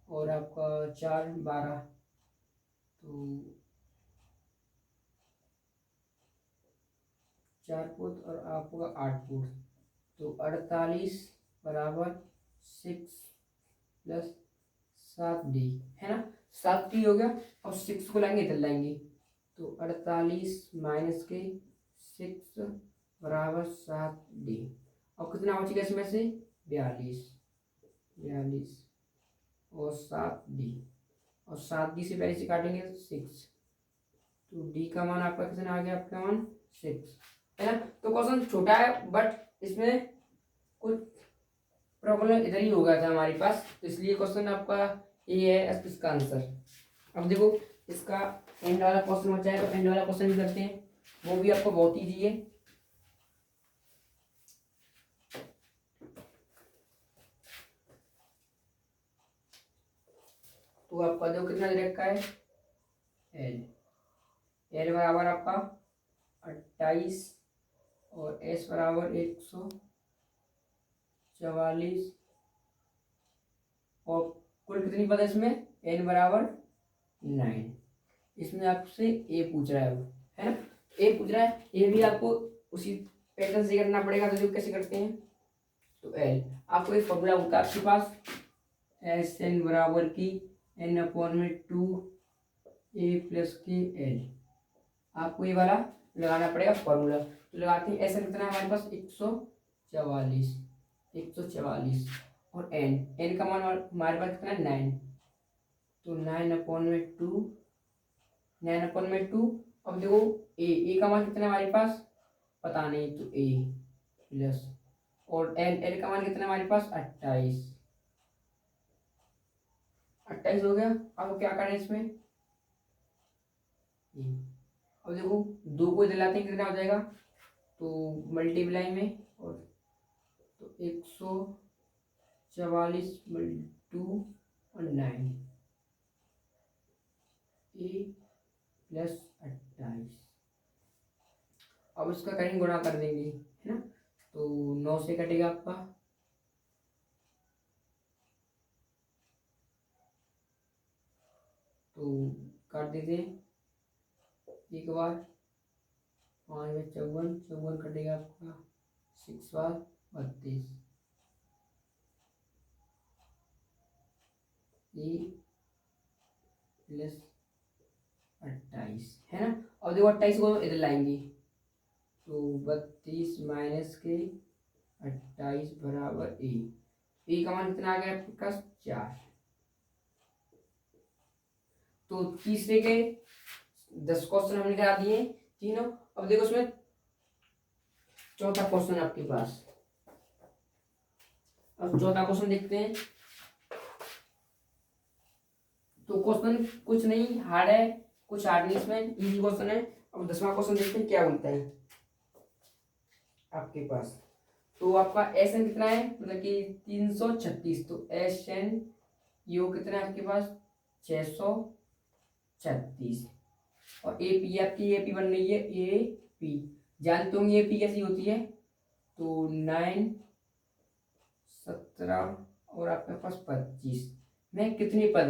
और आपका 4 12 तो 4 फुट और आपका 8 फुट, तो 48 बराबर 6 प्लस 7 डी है ना, 7 डी हो गया, और 6 को लाएंगे इधर लाएंगे तो 48 माइनस के 6 बराबर 7 डी, और कितना बचेगा इसमें से 42 और 7 डी, और 7 डी से पहले से काटेंगे तो 6, तो डी का मान आपका कितना आ गया, आपका मान 6 है ना। तो क्वेश्चन छोटा है बट इसमें कुछ प्रॉब्लम इधर ही हो गया था हमारे पास, तो इसलिए क्वेश्चन आपका ये है इसका आंसर। अब देखो इसका एंड वाला क्वेश्चन बचा है, तो एंड वाला क्वेश्चन भी करते हैं, वो भी आपको बहुत ईजी है। तो आपका देखो कितना दे रखा है, एल एल बराबर आपका 28 और एस बराबर 144 और कुल कितनी पद है इसमें, एन बराबर 9। इसमें आपसे ए पूछ रहा है वो, है ना, ए पूछ रहा है, ये भी आपको उसी पैटर्न से करना पड़ेगा। तो देखो कैसे करते हैं, तो एल आपको एक फॉर्मूला होता है आपके पास, एस एन बराबर की एन अपॉन में 2 ए प्लस के एल, आपको ये वाला लगाना पड़ेगा फॉर्मूला। तो लगाते हैं, एस एन कितना है हमारे पास 144 और एन का मान हमारे पास कितना है 9, तो 9/2। अब देखो ए का मान कितना है हमारे पास पता नहीं, तो ए प्लस और एल का मान कितना है हमारे पास 28 हो गया। अब क्या करें इसमें, अब देखो 2 को इधर लाते हैं, कितना हो जाएगा, तो मल्टीप्लाई में और तो 144/2 और 9 ए प्लस 28। अब इसका कहीं गुणा कर देंगे, है ना, तो 9 से कटेगा आपका, तो काट दीजिए एक बार, 5 में 54 कटेगा आपका, 6 बार 32 ए प्लस 28, है ना। अब देखो 28 को इधर लाएंगे, तो 32 माइनस के 28 बराबर ए का मान कितना आ गया आपके पास 4। तो तीसरे के 10 क्वेश्चन हमने करा दिए तीनों। अब देखो उसमें चौथा क्वेश्चन आपके पास, अब चौथा क्वेश्चन देखते हैं। तो क्वेश्चन कुछ नहीं हार्ड है, कुछ हार्ड नहीं, इसमें इजी क्वेश्चन है। अब 10वां क्वेश्चन देखते हैं क्या बोलता है आपके पास। तो आपका एस एन कितना है, मतलब कि 336, तो एस एन यू कितना है आपके पास 636 और ए पी आपकी ए पी बन रही है, ए पी जानते होंगे ए पी कैसी होती है, तो 9 17 और आपके पास 25 में कितने पद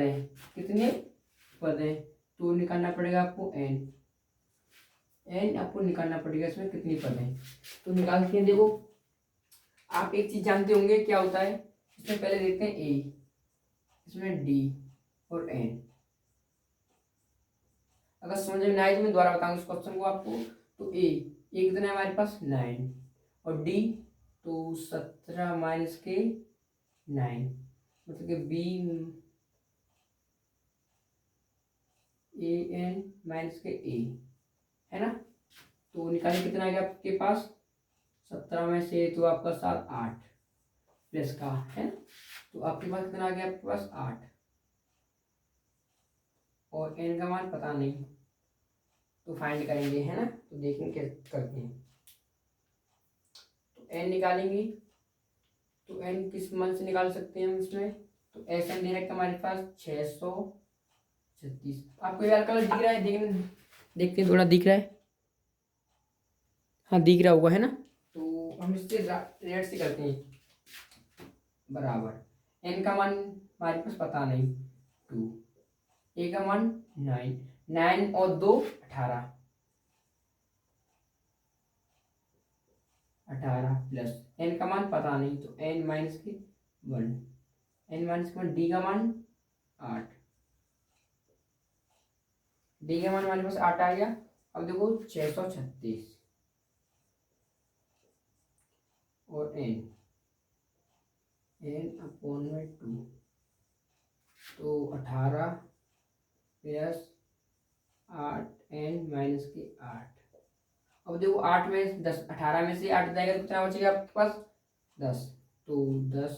हैं, तो निकालना पड़ेगा आपको एन आपको निकालना पड़ेगा, इसमें कितनी पद हैं, तो निकालते हैं। देखो आप एक चीज जानते होंगे क्या होता है, इसमें पहले देखते हैं ए, इसमें डी और एन। अगर समझ में ना आए तो मैं दोबारा बताऊंगा इस क्वेश्चन को आपको। तो ए कितना है हमारे पास 9 और डी तो 17 माइनस के 9, मतलब कि बी ए एन माइनस के ए, है ना। तो निकालिए कितना आ गया आपके पास, 17 में से तो आपका 7 8 प्लस का, है ना, तो आपके पास कितना आ गया आपके पास 8 और एन का मान पता नहीं, तो फाइंड करेंगे, है ना। तो देखेंगे कैसे करते हैं, तो एन निकालेंगे, तो एन किस मान से निकाल सकते हैं हम इसमें, तो एस एन दे रखा हमारे पास 636। आपको यार कलर दिख रहा है, देखते हैं थोड़ा दिख रहा है, हाँ दिख रहा होगा, है ना। तो हम इससे रेड से करते हैं, बराबर एन का मान हमारे पास पता नहीं 2, ए का मान 9 और 2 18 प्लस एन का मान पता नहीं, तो एन माइनस के 1 डी का मान 8, डी का मान हमारे पास 8 आ गया। अब देखो 636 और एन अपॉन में 2, तो 18 प्लस 8 एन माइनस के 8। अब देखो 8 में 10, 18 में से 8 जाएगा तो कितना बचेगा आपके पास 10, तो 10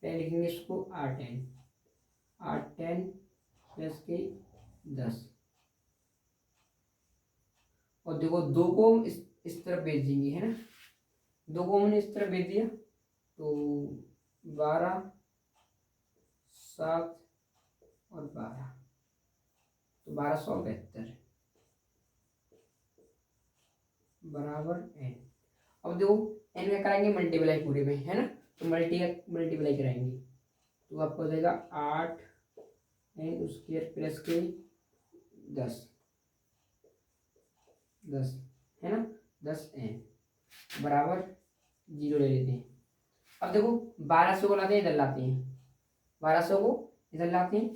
10 लिखेंगे इसको, 8n, 8n प्लस के 10। और देखो 2 को हम इस तरफ भेज देंगे, है ना, 2 को हमने इस तरफ भेज दिया, तो 12 7 और 12, तो 1272 बराबर n। अब देखो n में कराएंगे मल्टीप्लाई पूरे में, है ना, तो मल्टीप्लाई कराएंगे, तो आपको हो जाएगा 8n स्क्वायर प्लस के 10 है ना, 10n बराबर 0 ले लेते हैं। अब देखो 1200 को लाते हैं इधर, लाते हैं 1200 को इधर लाते हैं,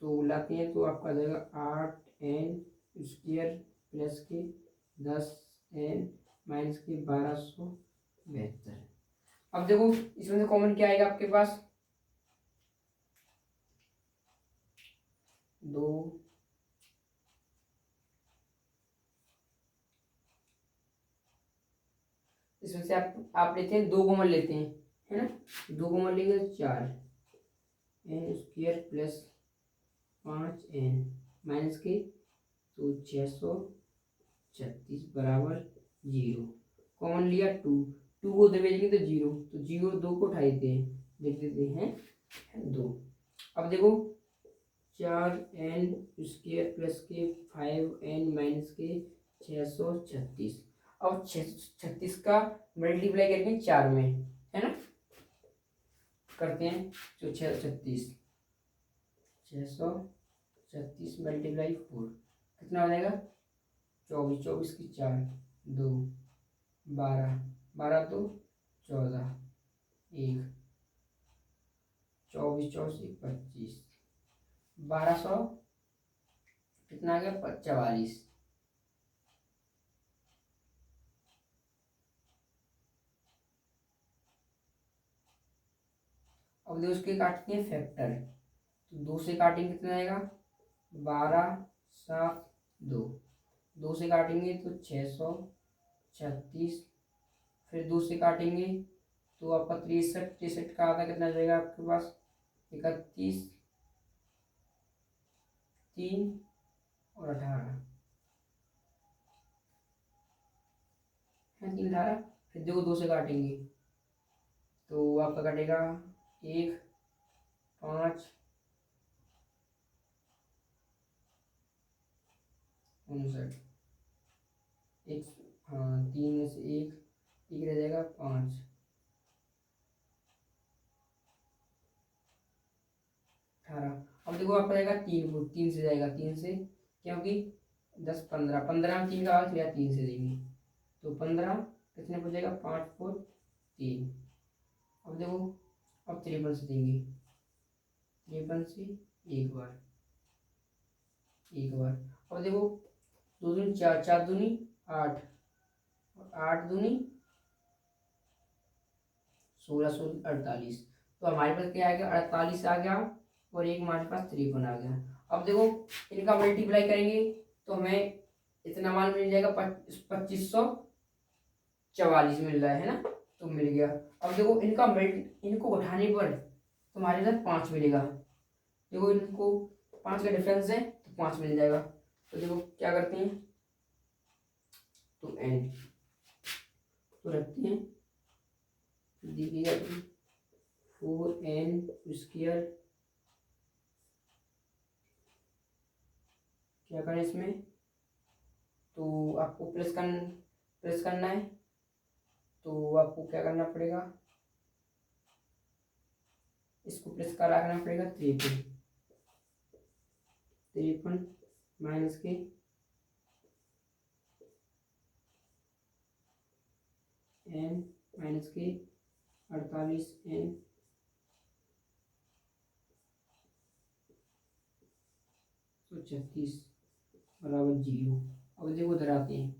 तो लाते हैं तो आपका आ जाएगा 8n स्क्वायर प्लस के 10n माइनस के 1272। अब देखो इसमें से कॉमन क्या आएगा आपके पास, 2, इसमें से आप लेते हैं 2 कॉमन लेते हैं, है ना, 2 कॉमन लेंगे तो 4n square plus 5n minus के, तो 636 बराबर 0। कॉमन लिया 2 को दबेंगे तो 0, तो 0 2 को उठा देते हैं, लिख देते हैं 2। अब देखो 4n स्क्वायर प्लस के 5n माइनस के 636। अब 636 का मल्टीप्लाई करके 4 में, है ना, करते हैं, तो 636 मल्टीप्लाई 4 कितना हो जाएगा, 24, 24 की 4, 2, 12, 12 तो 14, 1, 24, 24 25, 1200 कितना आ गया, 44। अब देखो उसके काटते हैं फैक्टर, तो 2 से काटेंगे कितना आएगा, 12 7 2, 2 से काटेंगे तो 636, फिर 2 से काटेंगे तो आपका 63 का आधा कितना जाएगा आपके पास, 31, 3 और 18 है, 3 18। फिर देखो 2 से काटेंगे तो आपका कटेगा 1 5 59, एक, हाँ 3 में से एक रह जाएगा 5, 18। अब देखो आपका जाएगा 3 से जाएगा, 3 से, क्योंकि 10 15 15 में 3 का आवाज लिया, 3 से देंगे तो 15 कितने हो जाएगा, 5 4 3। अब देखो अब 53 से देंगे, 53 से एक बार। अब देखो 2 दूनी 4, 4 दूनी 8 और 8 दूनी 16, 16 48, तो हमारे पास क्या आ गया, 48 आ गया, और एक हमारे पास 53 आ गया। अब देखो इनका मल्टीप्लाई करेंगे तो हमें इतना मान मिल जाएगा, 2544 मिल रहा है ना, तो मिल गया। अब देखो इनको उठाने पर तुम्हारे साथ 5 मिलेगा, देखो इनको 5 का डिफरेंस है तो 5 मिल जाएगा। तो देखो क्या करते हैं, तो n तो रखते हैं, देखिएगा 4n स्क्वायर, क्या करें इसमें, तो आपको प्लस करना है, तो आपको क्या करना पड़ेगा, इसको प्लस करा करना पड़ेगा, 53 माइनस के n माइनस के 48n तो 36 बराबर 0। अब देखो उधर आते हैं,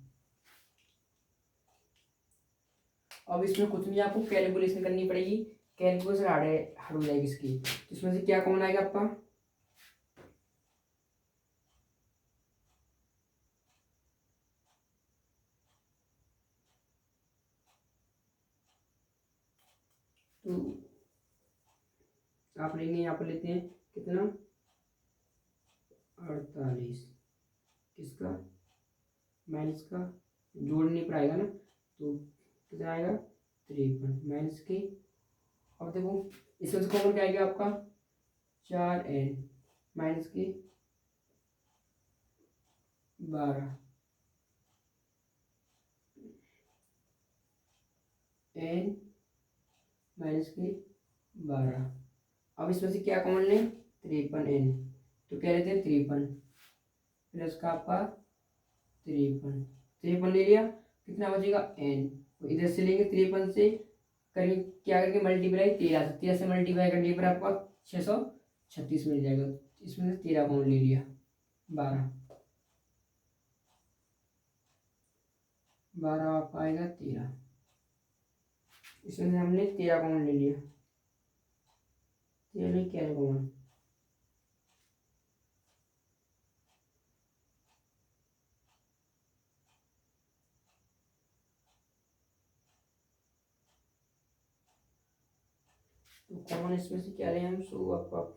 अब इसमें कुछ नहीं, आपको कैलकुलेशन करनी पड़ेगी, कैलकुलेशन हार्ड हो जाएगी इसकी। तो इसमें से क्या कॉमन आएगा आपका, तो आप लेंगे, यहाँ पर लेते हैं कितना 48, किसका माइनस का, जोड़ नहीं पाएगा ना, तो कितना आएगा 53 माइनस के। अब देखो इसमें से कॉमन क्या आएगा आपका 4n माइनस के 12 n माइनस के 12। अब इसमें से क्या कॉमन लें 53n, तो क्या लेते हैं 53 प्लस का आपका 53 ले लिया, कितना बचेगा n, तो इधर से लेंगे 53 से करेंगे क्या करके मल्टीप्लाई 13 से मल्टीप्लाई करने पर आपका 636 मिल जाएगा। इसमें से 13 कॉमन ले लिया, 12 आपका आएगा 13, इसमें से हमने 13 कॉमन ले लिया, 13 क्या है कॉमन, तो कॉमन इसमें से क्या लें हम, सो आपका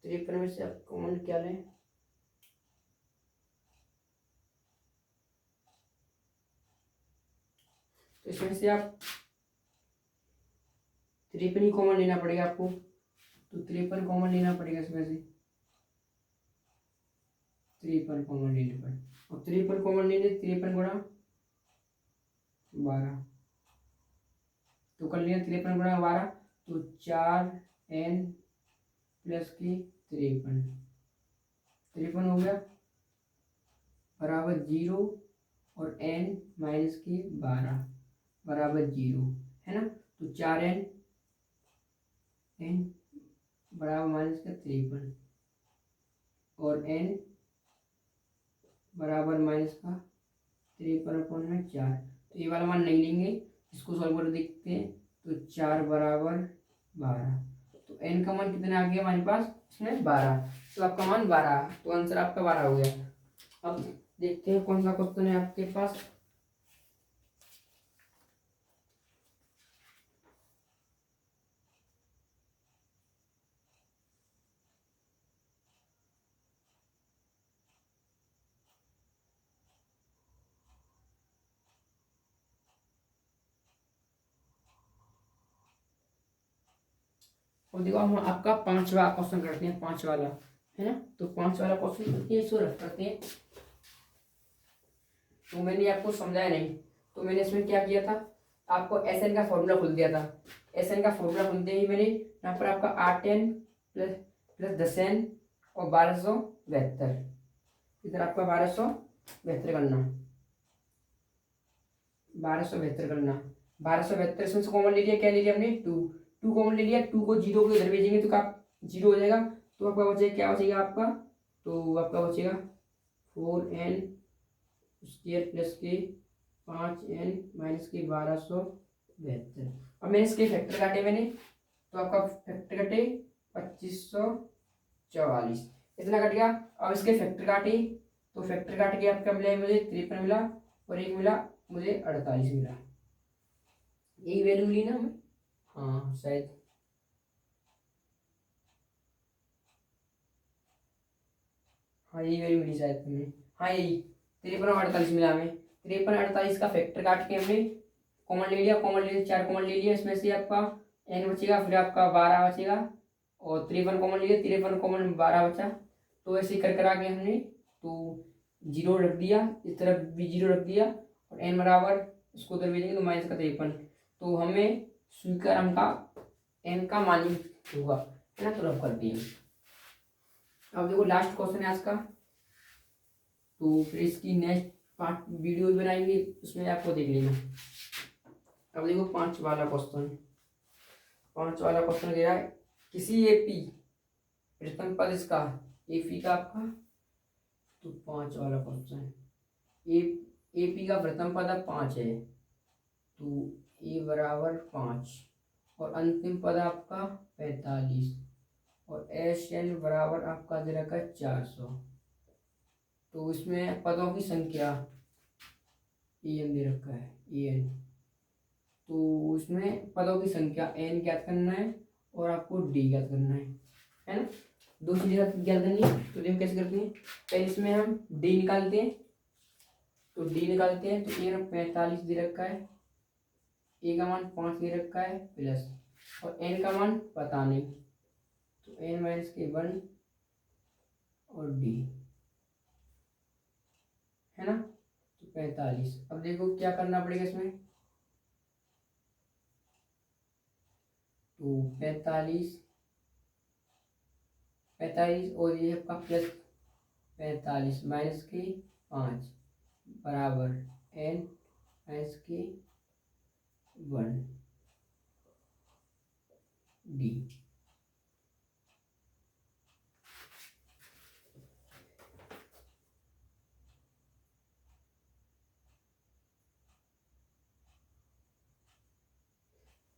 53 में से आप कॉमन क्या लें, तो इसमें से आप 53 ही कॉमन लेना पड़ेगा आपको, तो 53 कॉमन लेना पड़ेगा इसमें से, 53 कॉमन लेने पर, और 53 कॉमन लेंगे 53 गुणा 12, तो कर लिया 53 गुणा 12, तो 4n प्लस की 53 हो गया बराबर 0, और n माइनस की 12 बराबर 0 है ना, तो 4n n बराबर माइनस का 53 और n बराबर माइनस का 53 में 4, तो ये वाला मान नहीं लेंगे, इसको सॉल्व कर देखते हैं, तो 4 बराबर 12, तो n का मान कितना आ गया हमारे पास इसमें 12, तो आपका मान 12, तो आंसर आपका 12 हो गया। अब देखते हैं कौन सा क्वेश्चन है आपके पास, और देखो हम आपका 5वां क्वेश्चन करते हैं, 5 वाला है ना, तो 5 वाला क्वेश्चन करते हैं, इसको रख करते हैं। तो मैंने आपको समझाया नहीं, तो मैंने इसमें क्या किया था, आपको एस एन का फॉर्मूला खोल दिया था, एस एन का फॉर्मूला खोलते ही मैंने यहाँ पर आपका 8n प्लस प्लस 10n और 1272, इधर आपका 1272 करना, 1272 करना, 1272 इसमें से कॉमन ले लिया, क्या ले लिया हमने 2 कॉमन ले लिया, 2 को 0 को इधर भेजेंगे तो क्या 0 हो जाएगा, तो आपका बचेगा क्या बचेगा आपका, तो आपका बचेगा 4n स्क्वायर प्लस के 5n माइनस के 1272। अब मैंने इसके फैक्टर काटे मैंने, तो आपका फैक्टर कटे 2544, इतना कट गया। अब इसके फैक्टर काटे, तो फैक्टर काट के आपका मिला मुझे 53 मिला, और एक मिला मुझे 48 मिला, यही वैल्यू ली ना हमें, हाँ शायद, हाँ यही वैल्यू मिली शायद हमें, हाँ यही 53 और 48 मिला हमें। 53 48 का फैक्टर काट के हमने कॉमन ले लिया, कॉमन ले लिया 4 कॉमन ले लिया, इसमें से आपका n बचेगा, फिर आपका 12 बचेगा, और 53 कॉमन ले लिया, 53 कॉमन 12 बचा, तो ऐसे कर करा के हमने तो 0 रख दिया, इस तरफ भी 0 रख दिया, और n बराबर इसको उधर भेजेंगे तो माइनस का 53, तो हमें स्वीकार हमका n का मान होगा, है ना, तो रब कर दिए। अब देखो लास्ट क्वेश्चन है आज का, तो फिर इसकी नेक्स्ट पार्ट वीडियो बनाएंगे, उसमें आपको देख लेना। अब देखो 5 वाला क्वेश्चन, 5 वाला क्वेश्चन कह रहा है किसी एपी प्रथम पद इसका एपी का आपका, तो 5 वाला क्वेश्चन एपी का प्रथम पद अब 5 है, तो ए बराबर 5 और अंतिम पद आपका 45, और एस एन बराबर आपका दे रखा है 400। तो इसमें पदों की संख्या ई एन दे रखा है ई एन, तो उसमें पदों की संख्या एन ज्ञात करना है और आपको डी ज्ञात करना है ना। दो चीजें ज्ञात करनी है, तो देखो कैसे करते हैं। पहले इसमें हम डी निकालते हैं, तो डी निकालते हैं तो ये 45 दे रखा है, ए का मान 5 दे रखा है प्लस, और एन का मान पता नहीं, तो एन माइनस के 1 और डी है ना, तो 45। अब देखो क्या करना पड़ेगा इसमें, तो 45 और ये आपका प्लस 45 माइनस के 5 बराबर एन माइनस के 1 डी।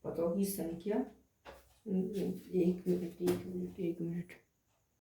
पदों की संख्या, एक मिनट।